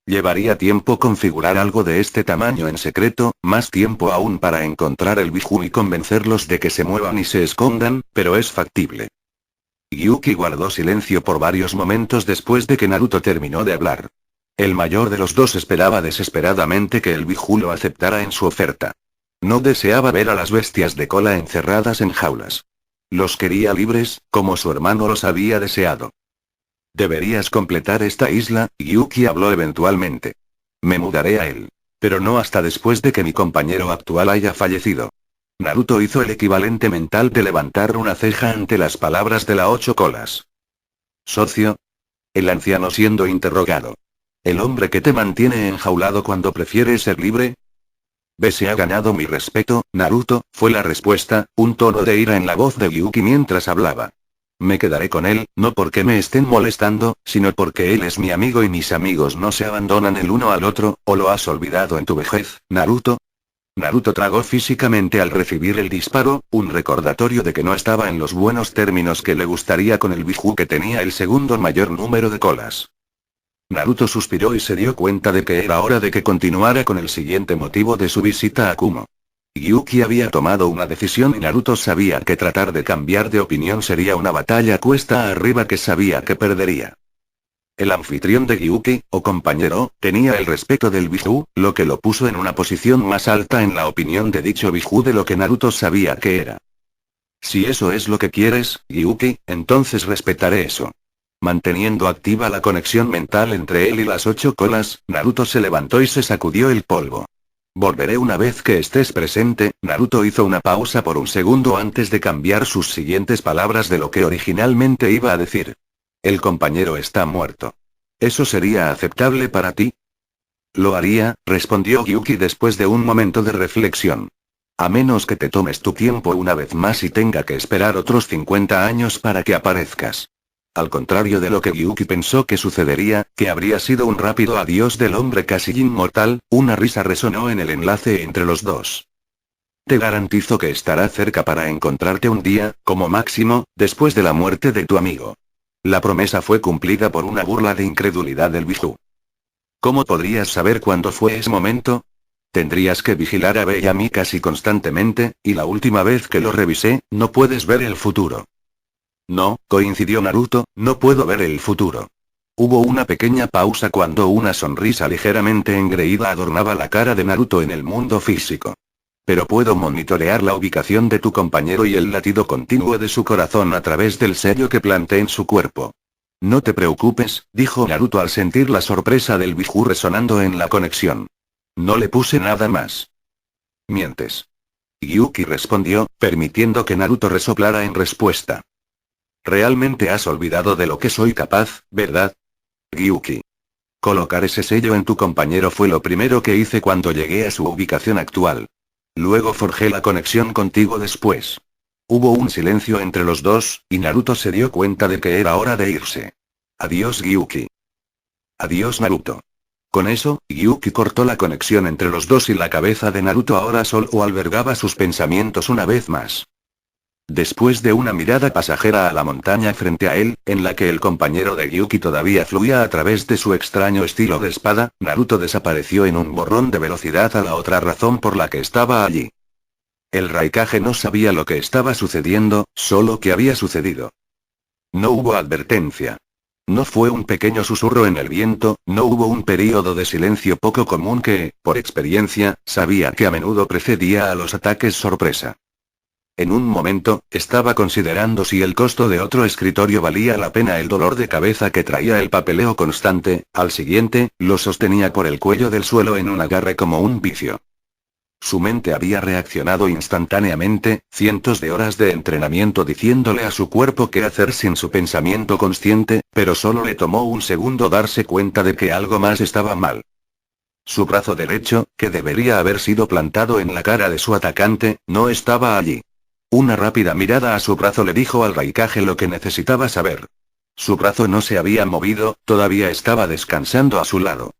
Llevaría tiempo configurar algo de este tamaño en secreto, más tiempo aún para encontrar el Biju y convencerlos de que se muevan y se escondan, pero es factible. Yuki guardó silencio por varios momentos después de que Naruto terminó de hablar. El mayor de los dos esperaba desesperadamente que el Biju lo aceptara en su oferta. No deseaba ver a las bestias de cola encerradas en jaulas. Los quería libres, como su hermano los había deseado. Deberías completar esta isla, Yuki habló eventualmente. Me mudaré a él. Pero no hasta después de que mi compañero actual haya fallecido. Naruto hizo el equivalente mental de levantar una ceja ante las palabras de la 8 colas. ¿Socio? El anciano siendo interrogado. ¿El hombre que te mantiene enjaulado cuando prefieres ser libre? «Ve, se ha ganado mi respeto, Naruto», fue la respuesta, un tono de ira en la voz de Yuki mientras hablaba. Me quedaré con él, no porque me estén molestando, sino porque él es mi amigo y mis amigos no se abandonan el uno al otro. ¿O lo has olvidado en tu vejez, Naruto? Naruto tragó físicamente al recibir el disparo, un recordatorio de que no estaba en los buenos términos que le gustaría con el Biju que tenía el segundo mayor número de colas. Naruto suspiró y se dio cuenta de que era hora de que continuara con el siguiente motivo de su visita a Kumo. Gyuki había tomado una decisión y Naruto sabía que tratar de cambiar de opinión sería una batalla cuesta arriba que sabía que perdería. El anfitrión de Gyuki, o compañero, tenía el respeto del Biju, lo que lo puso en una posición más alta en la opinión de dicho Biju de lo que Naruto sabía que era. Si eso es lo que quieres, Gyuki, entonces respetaré eso. Manteniendo activa la conexión mental entre él y las 8 colas, Naruto se levantó y se sacudió el polvo. Volveré una vez que estés presente. Naruto hizo una pausa por un segundo antes de cambiar sus siguientes palabras de lo que originalmente iba a decir. El compañero está muerto. ¿Eso sería aceptable para ti? Lo haría, respondió Gyuki después de un momento de reflexión. A menos que te tomes tu tiempo una vez más y tenga que esperar otros 50 años para que aparezcas. Al contrario de lo que Gyuki pensó que sucedería, que habría sido un rápido adiós del hombre casi inmortal, una risa resonó en el enlace entre los dos. Te garantizo que estará cerca para encontrarte un día, como máximo, después de la muerte de tu amigo. La promesa fue cumplida por una burla de incredulidad del Biju. ¿Cómo podrías saber cuándo fue ese momento? Tendrías que vigilar a Bell y a mí casi constantemente, y la última vez que lo revisé, no puedes ver el futuro. No, coincidió Naruto, no puedo ver el futuro. Hubo una pequeña pausa cuando una sonrisa ligeramente engreída adornaba la cara de Naruto en el mundo físico. Pero puedo monitorear la ubicación de tu compañero y el latido continuo de su corazón a través del sello que planté en su cuerpo. No te preocupes, dijo Naruto al sentir la sorpresa del Biju resonando en la conexión. No le puse nada más. Mientes. Gyuki respondió, permitiendo que Naruto resoplara en respuesta. Realmente has olvidado de lo que soy capaz, ¿verdad? Gyuki. Colocar ese sello en tu compañero fue lo primero que hice cuando llegué a su ubicación actual. Luego forjé la conexión contigo después. Hubo un silencio entre los dos, y Naruto se dio cuenta de que era hora de irse. Adiós Gyuki. Adiós Naruto. Con eso, Gyuki cortó la conexión entre los dos y la cabeza de Naruto ahora solo albergaba sus pensamientos una vez más. Después de una mirada pasajera a la montaña frente a él, en la que el compañero de Gyuki todavía fluía a través de su extraño estilo de espada, Naruto desapareció en un borrón de velocidad a la otra razón por la que estaba allí. El Raikage no sabía lo que estaba sucediendo, solo que había sucedido. No hubo advertencia. No fue un pequeño susurro en el viento, no hubo un período de silencio poco común que, por experiencia, sabía que a menudo precedía a los ataques sorpresa. En un momento, estaba considerando si el costo de otro escritorio valía la pena el dolor de cabeza que traía el papeleo constante, al siguiente, lo sostenía por el cuello del suelo en un agarre como un vicio. Su mente había reaccionado instantáneamente, cientos de horas de entrenamiento diciéndole a su cuerpo qué hacer sin su pensamiento consciente, pero solo le tomó un segundo darse cuenta de que algo más estaba mal. Su brazo derecho, que debería haber sido plantado en la cara de su atacante, no estaba allí. Una rápida mirada a su brazo le dijo al Raikage lo que necesitaba saber. Su brazo no se había movido, todavía estaba descansando a su lado.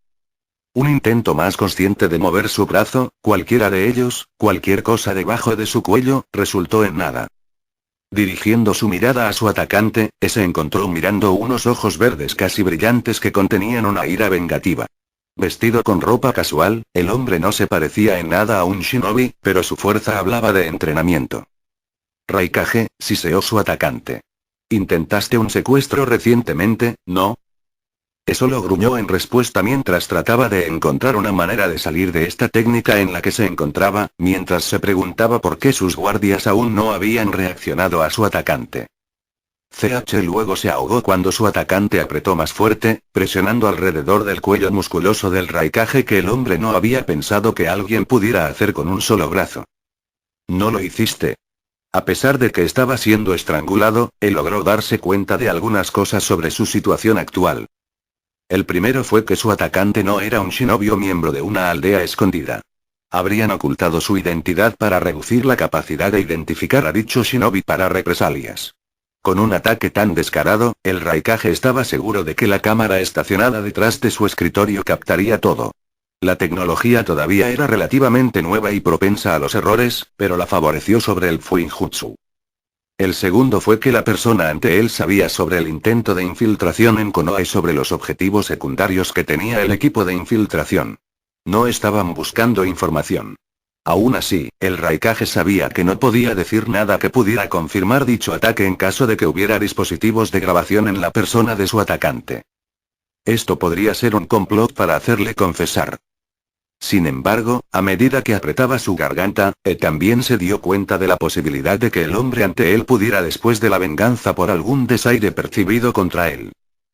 Un intento más consciente de mover su brazo, cualquiera de ellos, cualquier cosa debajo de su cuello, resultó en nada. Dirigiendo su mirada a su atacante, se encontró mirando unos ojos verdes casi brillantes que contenían una ira vengativa. Vestido con ropa casual, el hombre no se parecía en nada a un shinobi, pero su fuerza hablaba de entrenamiento. Raikage, siseó su atacante. ¿Intentaste un secuestro recientemente, no? Eso lo gruñó en respuesta mientras trataba de encontrar una manera de salir de esta técnica en la que se encontraba, mientras se preguntaba por qué sus guardias aún no habían reaccionado a su atacante. CH luego se ahogó cuando su atacante apretó más fuerte, presionando alrededor del cuello musculoso del Raikage que el hombre no había pensado que alguien pudiera hacer con un solo brazo. No lo hiciste. A pesar de que estaba siendo estrangulado, él logró darse cuenta de algunas cosas sobre su situación actual. El primero fue que su atacante no era un shinobi o miembro de una aldea escondida. Habrían ocultado su identidad para reducir la capacidad de identificar a dicho shinobi para represalias. Con un ataque tan descarado, el Raikage estaba seguro de que la cámara estacionada detrás de su escritorio captaría todo. La tecnología todavía era relativamente nueva y propensa a los errores, pero la favoreció sobre el Fuinjutsu. El segundo fue que la persona ante él sabía sobre el intento de infiltración en Konoha y sobre los objetivos secundarios que tenía el equipo de infiltración. No estaban buscando información. Aún así, el Raikage sabía que no podía decir nada que pudiera confirmar dicho ataque en caso de que hubiera dispositivos de grabación en la persona de su atacante. Esto podría ser un complot para hacerle confesar. Sin embargo, a medida que apretaba su garganta, también se dio cuenta de la posibilidad de que el hombre ante él pudiera después de la venganza por algún desaire percibido contra él.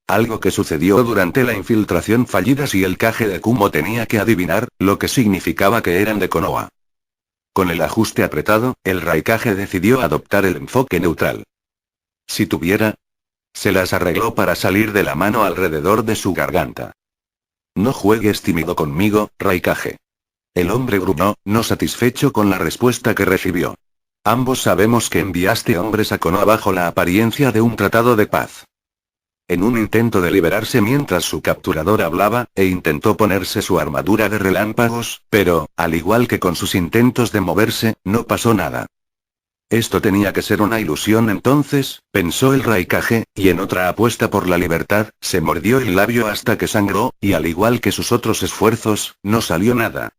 Algo que sucedió durante la infiltración fallida si el Kage de Kumo tenía que adivinar, lo que significaba que eran de Konoha. Con el ajuste apretado, el Raikage decidió adoptar el enfoque neutral. Si tuviera, se las arregló para salir de la mano alrededor de su garganta. No juegues tímido conmigo, Raikage. El hombre gruñó, no satisfecho con la respuesta que recibió. Ambos sabemos que enviaste hombres a Konoha bajo la apariencia de un tratado de paz. En un intento de liberarse mientras su capturador hablaba, intentó ponerse su armadura de relámpagos, pero, al igual que con sus intentos de moverse, no pasó nada. Esto tenía que ser una ilusión entonces, pensó el Raikage, y en otra apuesta por la libertad, se mordió el labio hasta que sangró, y al igual que sus otros esfuerzos, no salió nada.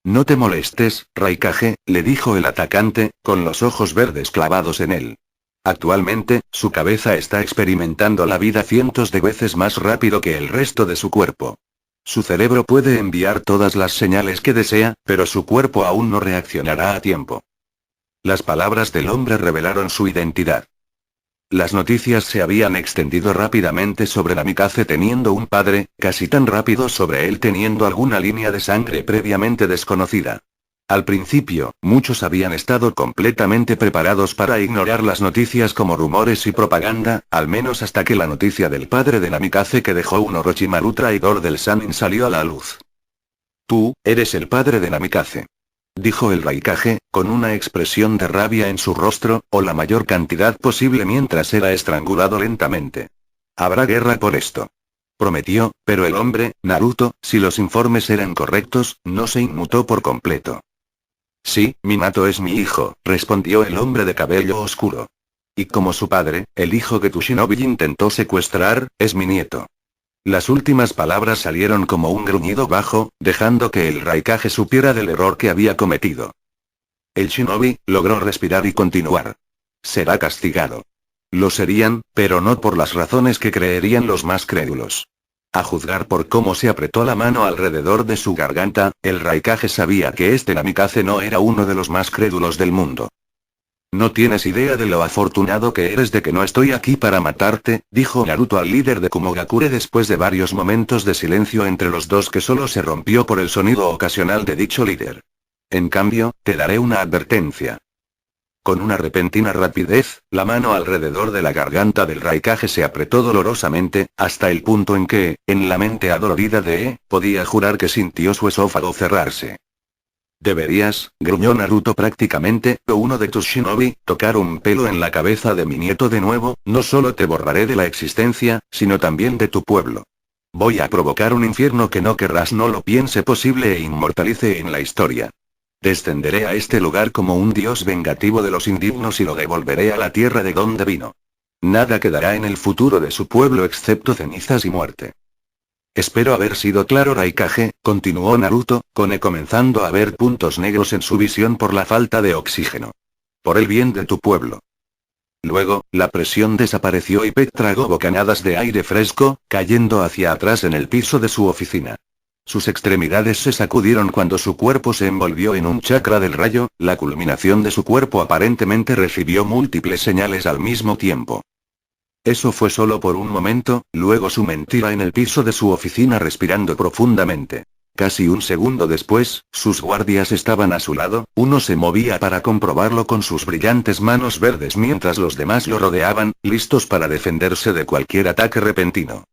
No te molestes, Raikage, le dijo el atacante, con los ojos verdes clavados en él. Actualmente, su cabeza está experimentando la vida cientos de veces más rápido que el resto de su cuerpo. Su cerebro puede enviar todas las señales que desea, pero su cuerpo aún no reaccionará a tiempo. Las palabras del hombre revelaron su identidad. Las noticias se habían extendido rápidamente sobre Namikaze teniendo un padre, casi tan rápido sobre él teniendo alguna línea de sangre previamente desconocida. Al principio, muchos habían estado completamente preparados para ignorar las noticias como rumores y propaganda, al menos hasta que la noticia del padre de Namikaze que dejó un Orochimaru traidor del Sannin salió a la luz. Tú, eres el padre de Namikaze. Dijo el Raikage, con una expresión de rabia en su rostro, o la mayor cantidad posible mientras era estrangulado lentamente. Habrá guerra por esto. Prometió, pero el hombre, Naruto, si los informes eran correctos, no se inmutó por completo. Sí, Minato es mi hijo, respondió el hombre de cabello oscuro. Y como su padre, el hijo que tu shinobi intentó secuestrar, es mi nieto. Las últimas palabras salieron como un gruñido bajo, dejando que el Raikage supiera del error que había cometido. El shinobi logró respirar y continuar. Será castigado. Lo serían, pero no por las razones que creerían los más crédulos. A juzgar por cómo se apretó la mano alrededor de su garganta, el Raikage sabía que este Namikaze no era uno de los más crédulos del mundo. No tienes idea de lo afortunado que eres de que no estoy aquí para matarte, dijo Naruto al líder de Kumogakure después de varios momentos de silencio entre los dos que solo se rompió por el sonido ocasional de dicho líder. En cambio, te daré una advertencia. Con una repentina rapidez, la mano alrededor de la garganta del Raikage se apretó dolorosamente, hasta el punto en que, en la mente adolorida de podía jurar que sintió su esófago cerrarse. Deberías, gruñó Naruto prácticamente, o uno de tus shinobi, tocar un pelo en la cabeza de mi nieto de nuevo, no solo te borraré de la existencia, sino también de tu pueblo. Voy a provocar un infierno que no querrás no lo piense posible e inmortalice en la historia. Descenderé a este lugar como un dios vengativo de los indignos y lo devolveré a la tierra de donde vino. Nada quedará en el futuro de su pueblo excepto cenizas y muerte. Espero haber sido claro Raikage, continuó Naruto, comenzando a ver puntos negros en su visión por la falta de oxígeno. Por el bien de tu pueblo. Luego, la presión desapareció y Pet tragó bocanadas de aire fresco, cayendo hacia atrás en el piso de su oficina. Sus extremidades se sacudieron cuando su cuerpo se envolvió en un chakra del rayo, la culminación de su cuerpo aparentemente recibió múltiples señales al mismo tiempo. Eso fue solo por un momento, luego su mentira en el piso de su oficina respirando profundamente. Casi un segundo después, sus guardias estaban a su lado, uno se movía para comprobarlo con sus brillantes manos verdes mientras los demás lo rodeaban, listos para defenderse de cualquier ataque repentino.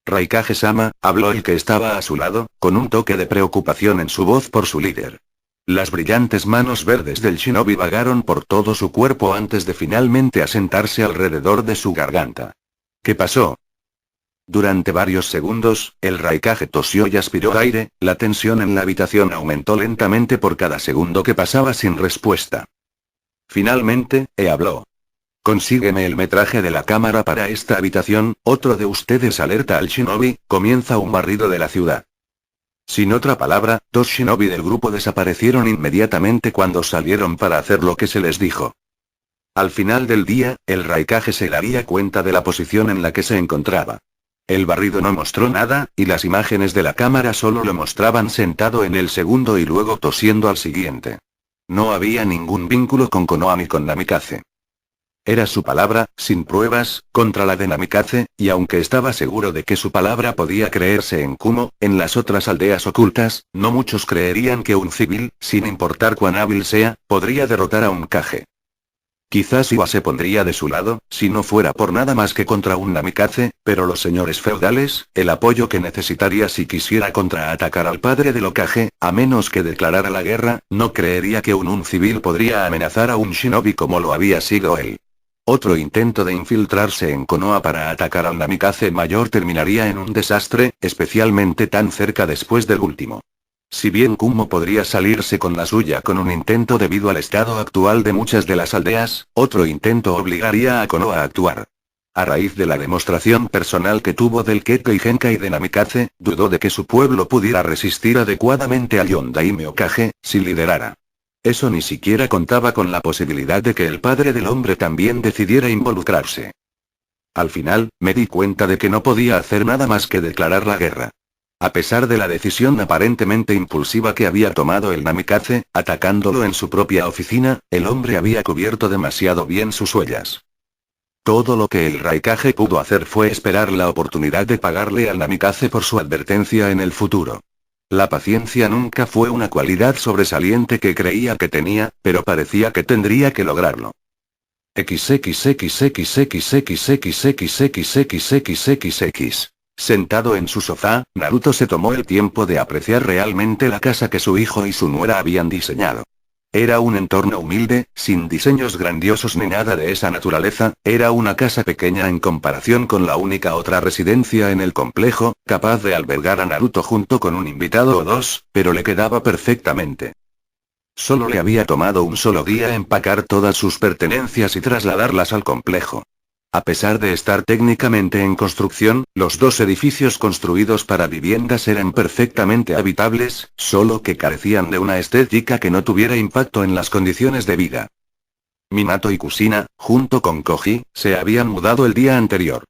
Raikage-sama, habló el que estaba a su lado, con un toque de preocupación en su voz por su líder. Las brillantes manos verdes del shinobi vagaron por todo su cuerpo antes de finalmente asentarse alrededor de su garganta. ¿Qué pasó? Durante varios segundos, el Raikage tosió y aspiró aire, la tensión en la habitación aumentó lentamente por cada segundo que pasaba sin respuesta. Finalmente, habló. Consígueme el metraje de la cámara para esta habitación, otro de ustedes alerta al shinobi, comienza un barrido de la ciudad. Sin otra palabra, 2 shinobi del grupo desaparecieron inmediatamente cuando salieron para hacer lo que se les dijo. Al final del día, el Raikage se daría cuenta de la posición en la que se encontraba. El barrido no mostró nada, y las imágenes de la cámara solo lo mostraban sentado en el segundo y luego tosiendo al siguiente. No había ningún vínculo con Konoha ni con Namikaze. Era su palabra, sin pruebas, contra la de Namikaze, y aunque estaba seguro de que su palabra podía creerse en Kumo, en las otras aldeas ocultas, no muchos creerían que un civil, sin importar cuán hábil sea, podría derrotar a un Kage. Quizás Iwa se pondría de su lado, si no fuera por nada más que contra un Namikaze, pero los señores feudales, el apoyo que necesitaría si quisiera contraatacar al padre del Hokage, a menos que declarara la guerra, no creería que un civil podría amenazar a un shinobi como lo había sido él. Otro intento de infiltrarse en Konoha para atacar al Namikaze mayor terminaría en un desastre, especialmente tan cerca después del último. Si bien Kumo podría salirse con la suya con un intento debido al estado actual de muchas de las aldeas, otro intento obligaría a Konoha a actuar. A raíz de la demostración personal que tuvo del Kekkei Genkai de Namikaze, dudó de que su pueblo pudiera resistir adecuadamente al Yondaime Hokage, si liderara. Eso ni siquiera contaba con la posibilidad de que el padre del hombre también decidiera involucrarse. Al final, me di cuenta de que no podía hacer nada más que declarar la guerra. A pesar de la decisión aparentemente impulsiva que había tomado el Namikaze, atacándolo en su propia oficina, el hombre había cubierto demasiado bien sus huellas. Todo lo que el Raikage pudo hacer fue esperar la oportunidad de pagarle al Namikaze por su advertencia en el futuro. La paciencia nunca fue una cualidad sobresaliente que creía que tenía, pero parecía que tendría que lograrlo. XXXXXXXXXXXXXXX. Sentado en su sofá, Naruto se tomó el tiempo de apreciar realmente la casa que su hijo y su nuera habían diseñado. Era un entorno humilde, sin diseños grandiosos ni nada de esa naturaleza, era una casa pequeña en comparación con la única otra residencia en el complejo, capaz de albergar a Naruto junto con un invitado o dos, pero le quedaba perfectamente. Solo le había tomado un solo día empacar todas sus pertenencias y trasladarlas al complejo. A pesar de estar técnicamente en construcción, los 2 edificios construidos para viviendas eran perfectamente habitables, solo que carecían de una estética que no tuviera impacto en las condiciones de vida. Minato y Kusina, junto con Koji, se habían mudado el día anterior.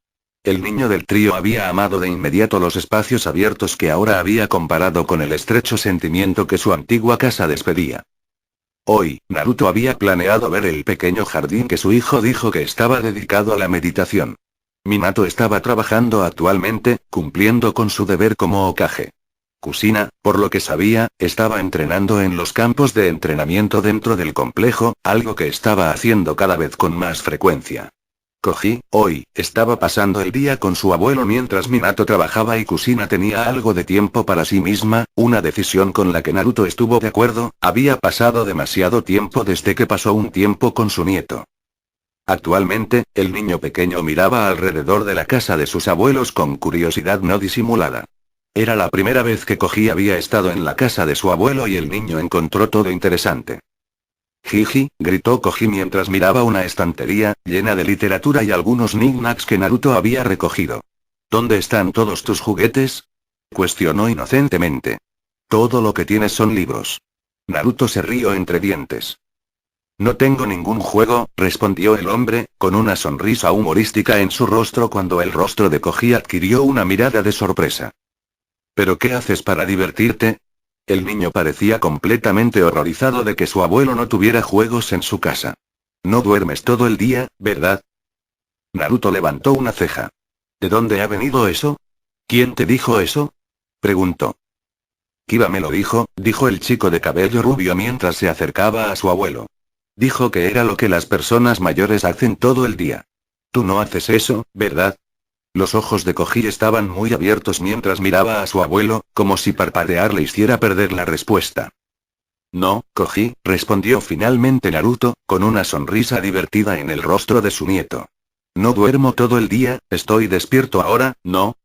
El niño del trío había amado de inmediato los espacios abiertos que ahora había comparado con el estrecho sentimiento que su antigua casa despedía. Hoy, Naruto había planeado ver el pequeño jardín que su hijo dijo que estaba dedicado a la meditación. Minato estaba trabajando actualmente, cumpliendo con su deber como Hokage. Kusina, por lo que sabía, estaba entrenando en los campos de entrenamiento dentro del complejo, algo que estaba haciendo cada vez con más frecuencia. Koji, hoy, estaba pasando el día con su abuelo mientras Minato trabajaba y Kusina tenía algo de tiempo para sí misma, una decisión con la que Naruto estuvo de acuerdo, había pasado demasiado tiempo desde que pasó un tiempo con su nieto. Actualmente, el niño pequeño miraba alrededor de la casa de sus abuelos con curiosidad no disimulada. Era la primera vez que Koji había estado en la casa de su abuelo y el niño encontró todo interesante. Jiji, gritó Koji mientras miraba una estantería, llena de literatura y algunos knickknacks que Naruto había recogido. ¿Dónde están todos tus juguetes?, cuestionó inocentemente. Todo lo que tienes son libros. Naruto se rió entre dientes. No tengo ningún juego, respondió el hombre, con una sonrisa humorística en su rostro cuando el rostro de Koji adquirió una mirada de sorpresa. ¿Pero qué haces para divertirte? El niño parecía completamente horrorizado de que su abuelo no tuviera juegos en su casa. No duermes todo el día, ¿verdad? Naruto levantó una ceja. ¿De dónde ha venido eso? ¿Quién te dijo eso?, preguntó. Kiba me lo dijo el chico de cabello rubio mientras se acercaba a su abuelo. Dijo que era lo que las personas mayores hacen todo el día. Tú no haces eso, ¿verdad? Los ojos de Koji estaban muy abiertos mientras miraba a su abuelo, como si parpadear le hiciera perder la respuesta. No, Koji, respondió finalmente Naruto, con una sonrisa divertida en el rostro de su nieto. No duermo todo el día, estoy despierto ahora, ¿no?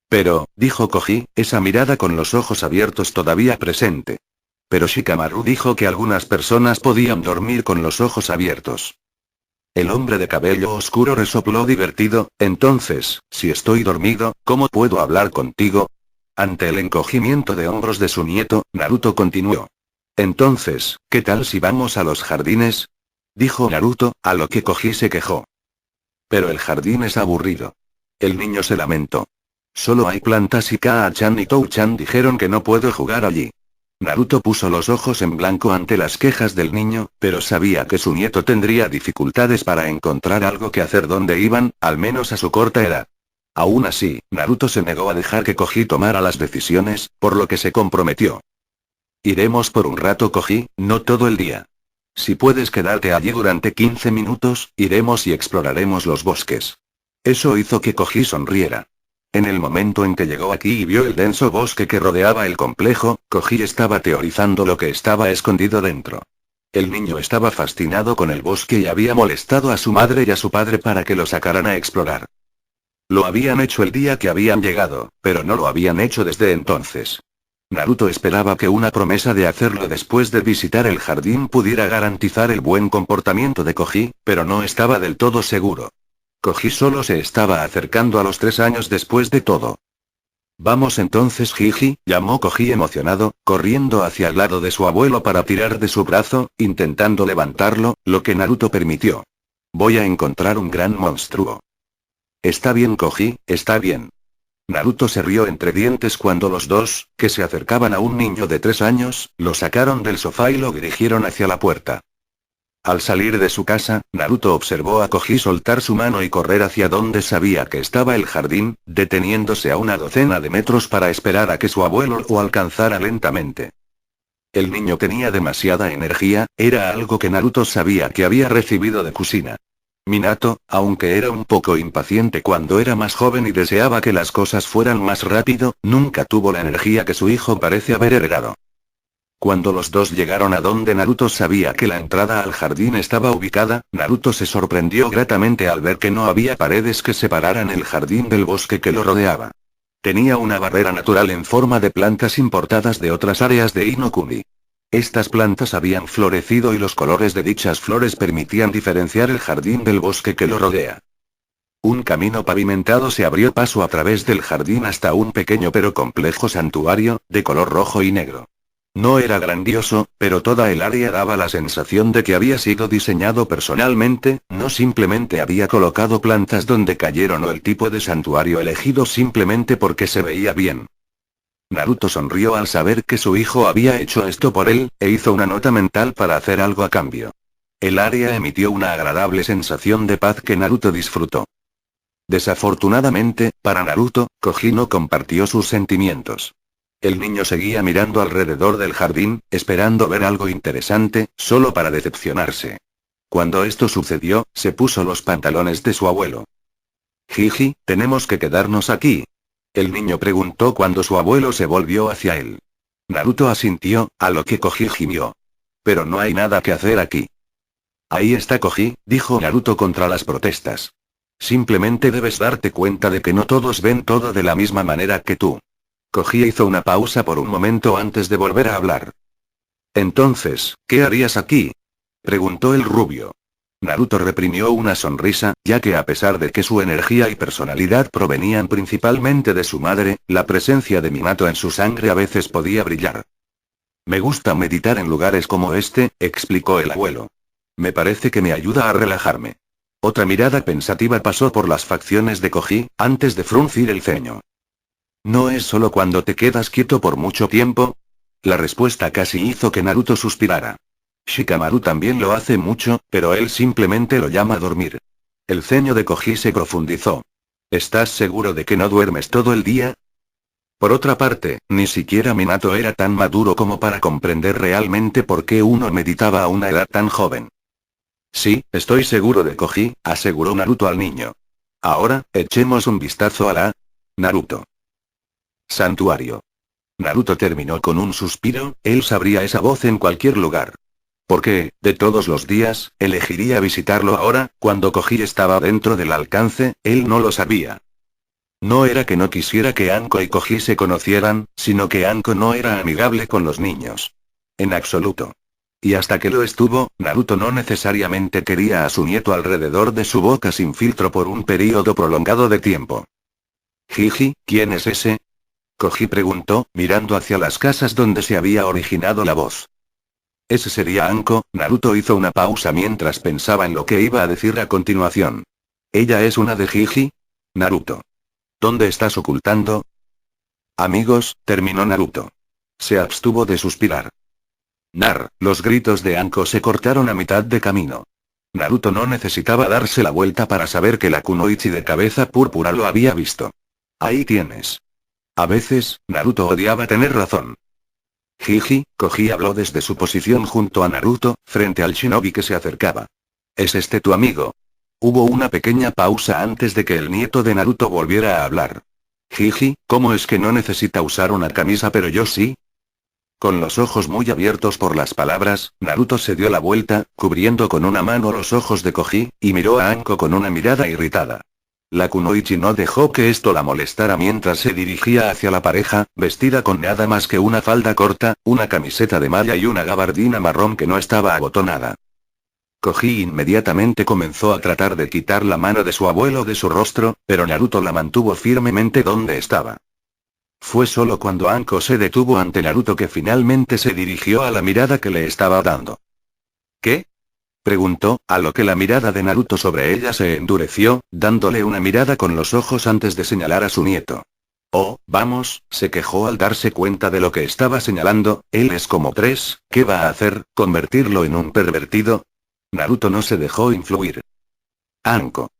Pero, dijo Koji, esa mirada con los ojos abiertos todavía presente. Pero Shikamaru dijo que algunas personas podían dormir con los ojos abiertos. El hombre de cabello oscuro resopló divertido. Entonces, si estoy dormido, ¿cómo puedo hablar contigo? Ante el encogimiento de hombros de su nieto, Naruto continuó. Entonces, ¿qué tal si vamos a los jardines? Dijo Naruto, a lo que Koji se quejó. Pero el jardín es aburrido. El niño se lamentó. Solo hay plantas y Kaa-chan y Tou-chan dijeron que no puedo jugar allí. Naruto puso los ojos en blanco ante las quejas del niño, pero sabía que su nieto tendría dificultades para encontrar algo que hacer donde iban, al menos a su corta edad. Aún así, Naruto se negó a dejar que Koji tomara las decisiones, por lo que se comprometió. Iremos por un rato, Koji, no todo el día. Si puedes quedarte allí durante 15 minutos, iremos y exploraremos los bosques. Eso hizo que Koji sonriera. En el momento en que llegó aquí y vio el denso bosque que rodeaba el complejo, Koji estaba teorizando lo que estaba escondido dentro. El niño estaba fascinado con el bosque y había molestado a su madre y a su padre para que lo sacaran a explorar. Lo habían hecho el día que habían llegado, pero no lo habían hecho desde entonces. Naruto esperaba que una promesa de hacerlo después de visitar el jardín pudiera garantizar el buen comportamiento de Koji, pero no estaba del todo seguro. Koji solo se estaba acercando a los 3 años después de todo. Vamos entonces, Jiji, llamó Koji emocionado, corriendo hacia el lado de su abuelo para tirar de su brazo, intentando levantarlo, lo que Naruto permitió. Voy a encontrar un gran monstruo. Está bien, Koji, está bien. Naruto se rió entre dientes cuando los dos, que se acercaban a un niño de 3 años, lo sacaron del sofá y lo dirigieron hacia la puerta. Al salir de su casa, Naruto observó a Koji soltar su mano y correr hacia donde sabía que estaba el jardín, deteniéndose a una docena de metros para esperar a que su abuelo lo alcanzara lentamente. El niño tenía demasiada energía, era algo que Naruto sabía que había recibido de Kushina. Minato, aunque era un poco impaciente cuando era más joven y deseaba que las cosas fueran más rápido, nunca tuvo la energía que su hijo parece haber heredado. Cuando los dos llegaron a donde Naruto sabía que la entrada al jardín estaba ubicada, Naruto se sorprendió gratamente al ver que no había paredes que separaran el jardín del bosque que lo rodeaba. Tenía una barrera natural en forma de plantas importadas de otras áreas de Inokuni. Estas plantas habían florecido y los colores de dichas flores permitían diferenciar el jardín del bosque que lo rodea. Un camino pavimentado se abrió paso a través del jardín hasta un pequeño pero complejo santuario, de color rojo y negro. No era grandioso, pero toda el área daba la sensación de que había sido diseñado personalmente, no simplemente había colocado plantas donde cayeron o el tipo de santuario elegido simplemente porque se veía bien. Naruto sonrió al saber que su hijo había hecho esto por él, e hizo una nota mental para hacer algo a cambio. El área emitió una agradable sensación de paz que Naruto disfrutó. Desafortunadamente, para Naruto, Koji no compartió sus sentimientos. El niño seguía mirando alrededor del jardín, esperando ver algo interesante, solo para decepcionarse. Cuando esto sucedió, se puso los pantalones de su abuelo. Jiji, tenemos que quedarnos aquí. El niño preguntó cuando su abuelo se volvió hacia él. Naruto asintió, a lo que Koji gimió. Pero no hay nada que hacer aquí. Ahí está Koji, dijo Naruto contra las protestas. Simplemente debes darte cuenta de que no todos ven todo de la misma manera que tú. Koji hizo una pausa por un momento antes de volver a hablar. Entonces, ¿qué harías aquí? Preguntó el rubio. Naruto reprimió una sonrisa, ya que a pesar de que su energía y personalidad provenían principalmente de su madre, la presencia de Minato en su sangre a veces podía brillar. Me gusta meditar en lugares como este, explicó el abuelo. Me parece que me ayuda a relajarme. Otra mirada pensativa pasó por las facciones de Koji, antes de fruncir el ceño. ¿No es solo cuando te quedas quieto por mucho tiempo? La respuesta casi hizo que Naruto suspirara. Shikamaru también lo hace mucho, pero él simplemente lo llama dormir. El ceño de Koji se profundizó. ¿Estás seguro de que no duermes todo el día? Por otra parte, ni siquiera Minato era tan maduro como para comprender realmente por qué uno meditaba a una edad tan joven. Sí, estoy seguro de Koji, aseguró Naruto al niño. Ahora, echemos un vistazo a la... Naruto. Santuario. Naruto terminó con un suspiro, él sabría esa voz en cualquier lugar. ¿Por qué, de todos los días, elegiría visitarlo ahora, cuando Koji estaba dentro del alcance? Él no lo sabía. No era que no quisiera que Anko y Koji se conocieran, sino que Anko no era amigable con los niños. En absoluto. Y hasta que lo estuvo, Naruto no necesariamente quería a su nieto alrededor de su boca sin filtro por un período prolongado de tiempo. Jiji, ¿quién es ese? Koji preguntó, mirando hacia las casas donde se había originado la voz. Ese sería Anko. Naruto hizo una pausa mientras pensaba en lo que iba a decir a continuación. ¿Ella es una de Jiji? Naruto. ¿Dónde estás ocultando? Amigos, terminó Naruto. Se abstuvo de suspirar. Los gritos de Anko se cortaron a mitad de camino. Naruto no necesitaba darse la vuelta para saber que la kunoichi de cabeza púrpura lo había visto. Ahí tienes. A veces, Naruto odiaba tener razón. Jiji, Koji habló desde su posición junto a Naruto, frente al shinobi que se acercaba. ¿Es este tu amigo? Hubo una pequeña pausa antes de que el nieto de Naruto volviera a hablar. Jiji, ¿cómo es que no necesita usar una camisa pero yo sí? Con los ojos muy abiertos por las palabras, Naruto se dio la vuelta, cubriendo con una mano los ojos de Koji, y miró a Anko con una mirada irritada. La kunoichi no dejó que esto la molestara mientras se dirigía hacia la pareja, vestida con nada más que una falda corta, una camiseta de malla y una gabardina marrón que no estaba abotonada. Koji inmediatamente comenzó a tratar de quitar la mano de su abuelo de su rostro, pero Naruto la mantuvo firmemente donde estaba. Fue solo cuando Anko se detuvo ante Naruto que finalmente se dirigió a la mirada que le estaba dando. ¿Qué? Preguntó, a lo que la mirada de Naruto sobre ella se endureció, dándole una mirada con los ojos antes de señalar a su nieto. Oh, vamos, se quejó al darse cuenta de lo que estaba señalando, él es como tres, ¿qué va a hacer, convertirlo en un pervertido? Naruto no se dejó influir. Anko.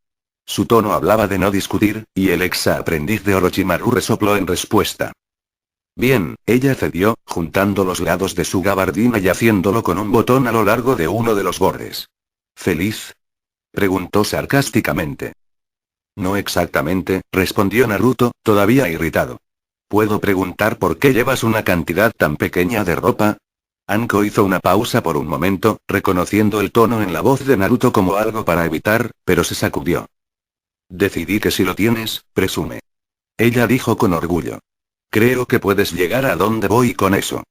Su tono hablaba de no discutir, y el ex aprendiz de Orochimaru resopló en respuesta. Bien, ella cedió, juntando los lados de su gabardina y haciéndolo con un botón a lo largo de uno de los bordes. ¿Feliz? Preguntó sarcásticamente. No exactamente, respondió Naruto, todavía irritado. ¿Puedo preguntar por qué llevas una cantidad tan pequeña de ropa? Anko hizo una pausa por un momento, reconociendo el tono en la voz de Naruto como algo para evitar, pero se sacudió. Decidí que si lo tienes, presume. Ella dijo con orgullo. Creo que puedes llegar a donde voy con eso.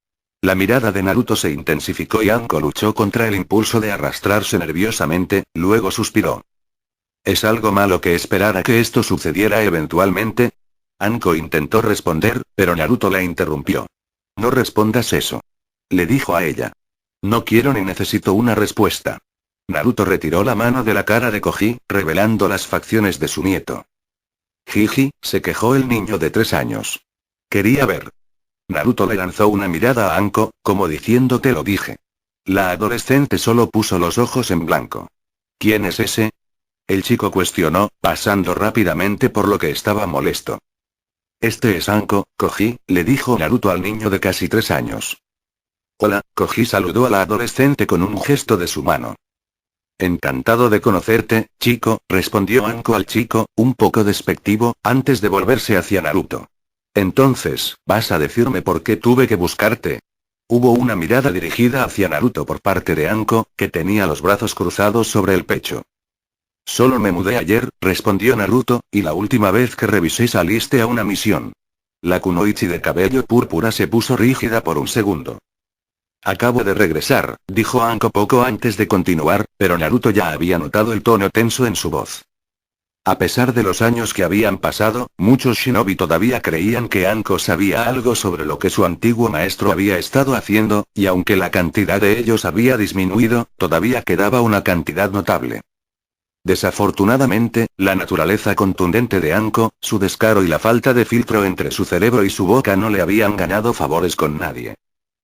La mirada de Naruto se intensificó y Anko luchó contra el impulso de arrastrarse nerviosamente, luego suspiró. ¿Es algo malo que esperara que esto sucediera eventualmente? Anko intentó responder, pero Naruto la interrumpió. No respondas eso. Le dijo a ella. No quiero ni necesito una respuesta. Naruto retiró la mano de la cara de Koji, revelando las facciones de su nieto. Jiji, se quejó el niño de 3 años. Quería ver. Naruto le lanzó una mirada a Anko, como diciendo te lo dije. La adolescente solo puso los ojos en blanco. ¿Quién es ese? El chico cuestionó, pasando rápidamente por lo que estaba molesto. Este es Anko, Koji, le dijo Naruto al niño de casi 3 años. Hola, Koji saludó a la adolescente con un gesto de su mano. Encantado de conocerte, chico, respondió Anko al chico, un poco despectivo, antes de volverse hacia Naruto. Entonces, ¿vas a decirme por qué tuve que buscarte? Hubo una mirada dirigida hacia Naruto por parte de Anko, que tenía los brazos cruzados sobre el pecho. Solo me mudé ayer, respondió Naruto, y la última vez que revisé saliste a una misión. La kunoichi de cabello púrpura se puso rígida por un segundo. Acabo de regresar, dijo Anko poco antes de continuar, pero Naruto ya había notado el tono tenso en su voz. A pesar de los años que habían pasado, muchos shinobi todavía creían que Anko sabía algo sobre lo que su antiguo maestro había estado haciendo, y aunque la cantidad de ellos había disminuido, todavía quedaba una cantidad notable. Desafortunadamente, la naturaleza contundente de Anko, su descaro y la falta de filtro entre su cerebro y su boca no le habían ganado favores con nadie.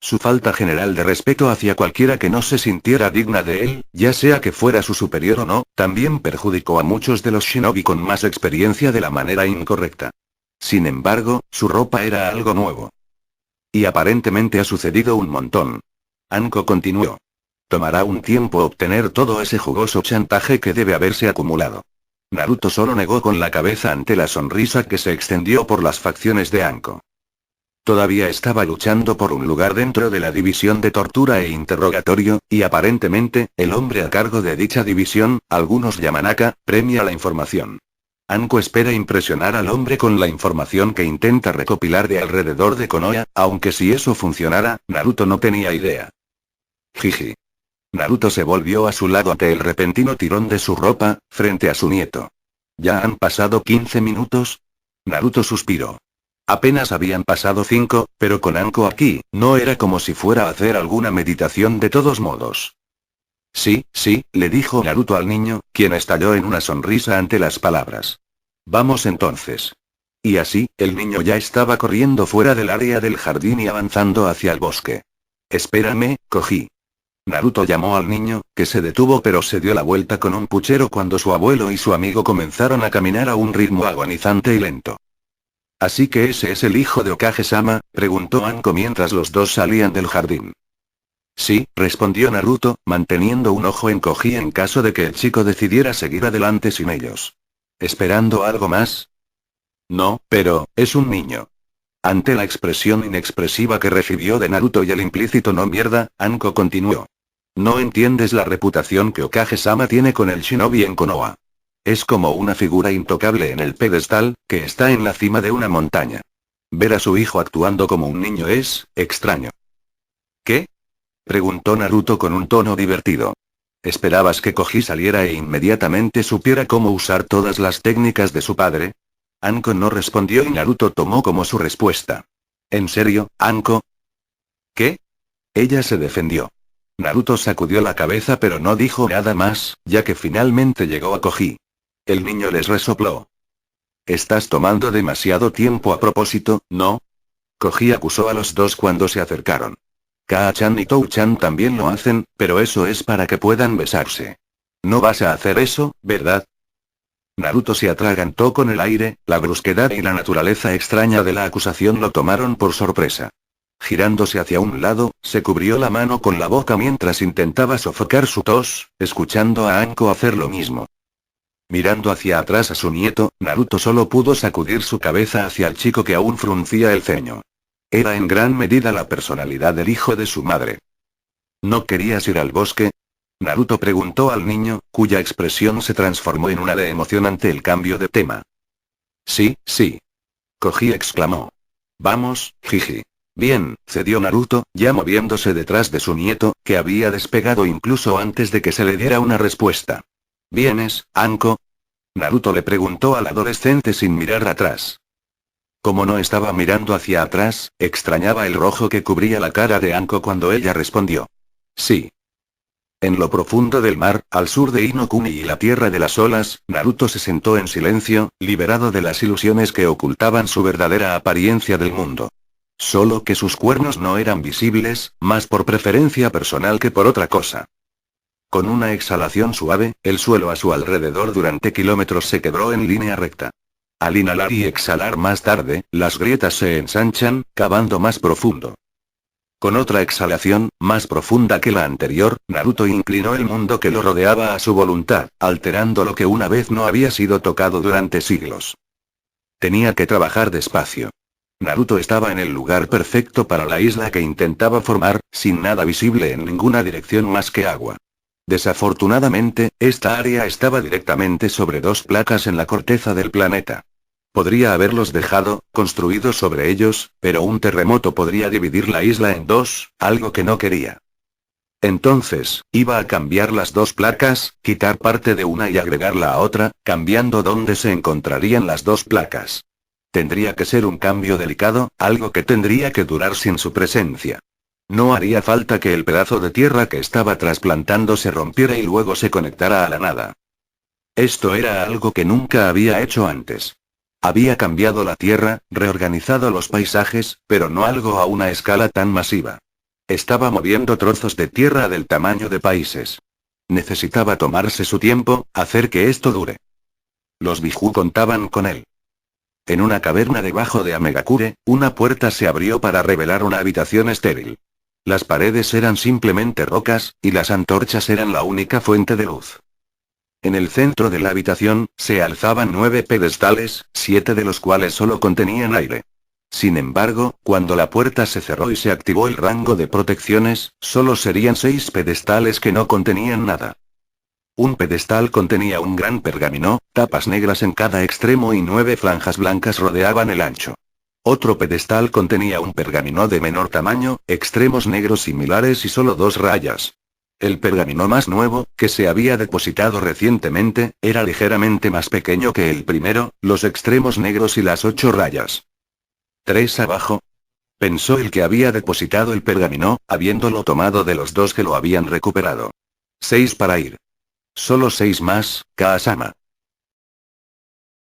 Su falta general de respeto hacia cualquiera que no se sintiera digna de él, ya sea que fuera su superior o no, también perjudicó a muchos de los shinobi con más experiencia de la manera incorrecta. Sin embargo, su ropa era algo nuevo. Y aparentemente ha sucedido un montón. Anko continuó. Tomará un tiempo obtener todo ese jugoso chantaje que debe haberse acumulado. Naruto solo negó con la cabeza ante la sonrisa que se extendió por las facciones de Anko. Todavía estaba luchando por un lugar dentro de la división de tortura e interrogatorio, y aparentemente, el hombre a cargo de dicha división, algunos Yamanaka, premia la información. Anko espera impresionar al hombre con la información que intenta recopilar de alrededor de Konoha, aunque si eso funcionara, Naruto no tenía idea. Jiji. Naruto se volvió a su lado ante el repentino tirón de su ropa, frente a su nieto. ¿Ya han pasado 15 minutos? Naruto suspiró. Apenas habían pasado 5, pero con Anko aquí, no era como si fuera a hacer alguna meditación de todos modos. Sí, sí, le dijo Naruto al niño, quien estalló en una sonrisa ante las palabras. Vamos entonces. Y así, el niño ya estaba corriendo fuera del área del jardín y avanzando hacia el bosque. Espérame, cogí. Naruto llamó al niño, que se detuvo pero se dio la vuelta con un puchero cuando su abuelo y su amigo comenzaron a caminar a un ritmo agonizante y lento. ¿Así que ese es el hijo de Okage-sama?, preguntó Anko mientras los dos salían del jardín. Sí, respondió Naruto, manteniendo un ojo en Koji en caso de que el chico decidiera seguir adelante sin ellos. ¿Esperando algo más? No, pero, es un niño. Ante la expresión inexpresiva que recibió de Naruto y el implícito no mierda, Anko continuó. No entiendes la reputación que Okage-sama tiene con el shinobi en Konoha. Es como una figura intocable en el pedestal, que está en la cima de una montaña. Ver a su hijo actuando como un niño es extraño. ¿Qué? Preguntó Naruto con un tono divertido. ¿Esperabas que Koji saliera e inmediatamente supiera cómo usar todas las técnicas de su padre? Anko no respondió y Naruto tomó como su respuesta. ¿En serio, Anko? ¿Qué? Ella se defendió. Naruto sacudió la cabeza pero no dijo nada más, ya que finalmente llegó a Koji. El niño les resopló. Estás tomando demasiado tiempo a propósito, ¿no? Koji acusó a los dos cuando se acercaron. Kaa-chan y Tou-chan también lo hacen, pero eso es para que puedan besarse. No vas a hacer eso, ¿verdad? Naruto se atragantó con el aire, la brusquedad y la naturaleza extraña de la acusación lo tomaron por sorpresa. Girándose hacia un lado, se cubrió la mano con la boca mientras intentaba sofocar su tos, escuchando a Anko hacer lo mismo. Mirando hacia atrás a su nieto, Naruto solo pudo sacudir su cabeza hacia el chico que aún fruncía el ceño. Era en gran medida la personalidad del hijo de su madre. ¿No querías ir al bosque? Naruto preguntó al niño, cuya expresión se transformó en una de emoción ante el cambio de tema. Sí, sí. Koji exclamó. Vamos, jiji. Bien, cedió Naruto, ya moviéndose detrás de su nieto, que había despegado incluso antes de que se le diera una respuesta. ¿Vienes, Anko? Naruto le preguntó al adolescente sin mirar atrás. Como no estaba mirando hacia atrás, extrañaba el rojo que cubría la cara de Anko cuando ella respondió. Sí. En lo profundo del mar, al sur de Inokuni y la tierra de las olas, Naruto se sentó en silencio, liberado de las ilusiones que ocultaban su verdadera apariencia del mundo. Solo que sus cuernos no eran visibles, más por preferencia personal que por otra cosa. Con una exhalación suave, el suelo a su alrededor durante kilómetros se quebró en línea recta. Al inhalar y exhalar más tarde, las grietas se ensanchan, cavando más profundo. Con otra exhalación, más profunda que la anterior, Naruto inclinó el mundo que lo rodeaba a su voluntad, alterando lo que una vez no había sido tocado durante siglos. Tenía que trabajar despacio. Naruto estaba en el lugar perfecto para la isla que intentaba formar, sin nada visible en ninguna dirección más que agua. Desafortunadamente, esta área estaba directamente sobre dos placas en la corteza del planeta. Podría haberlos dejado, construidos sobre ellos, pero un terremoto podría dividir la isla en dos, algo que no quería. Entonces, iba a cambiar las dos placas, quitar parte de una y agregarla a otra, cambiando dónde se encontrarían las dos placas. Tendría que ser un cambio delicado, algo que tendría que durar sin su presencia. No haría falta que el pedazo de tierra que estaba trasplantando se rompiera y luego se conectara a la nada. Esto era algo que nunca había hecho antes. Había cambiado la tierra, reorganizado los paisajes, pero no algo a una escala tan masiva. Estaba moviendo trozos de tierra del tamaño de países. Necesitaba tomarse su tiempo, hacer que esto dure. Los Biju contaban con él. En una caverna debajo de Amegakure, una puerta se abrió para revelar una habitación estéril. Las paredes eran simplemente rocas, y las antorchas eran la única fuente de luz. En el centro de la habitación, se alzaban 9 pedestales, 7 de los cuales solo contenían aire. Sin embargo, cuando la puerta se cerró y se activó el rango de protecciones, solo serían 6 pedestales que no contenían nada. Un pedestal contenía un gran pergamino, tapas negras en cada extremo y 9 franjas blancas rodeaban el ancho. Otro pedestal contenía un pergamino de menor tamaño, extremos negros similares y solo 2 rayas. El pergamino más nuevo, que se había depositado recientemente, era ligeramente más pequeño que el primero, los extremos negros y las 8 rayas. 3 abajo. Pensó el que había depositado el pergamino, habiéndolo tomado de los dos que lo habían recuperado. 6 para ir. Solo 6 más, Kaasama.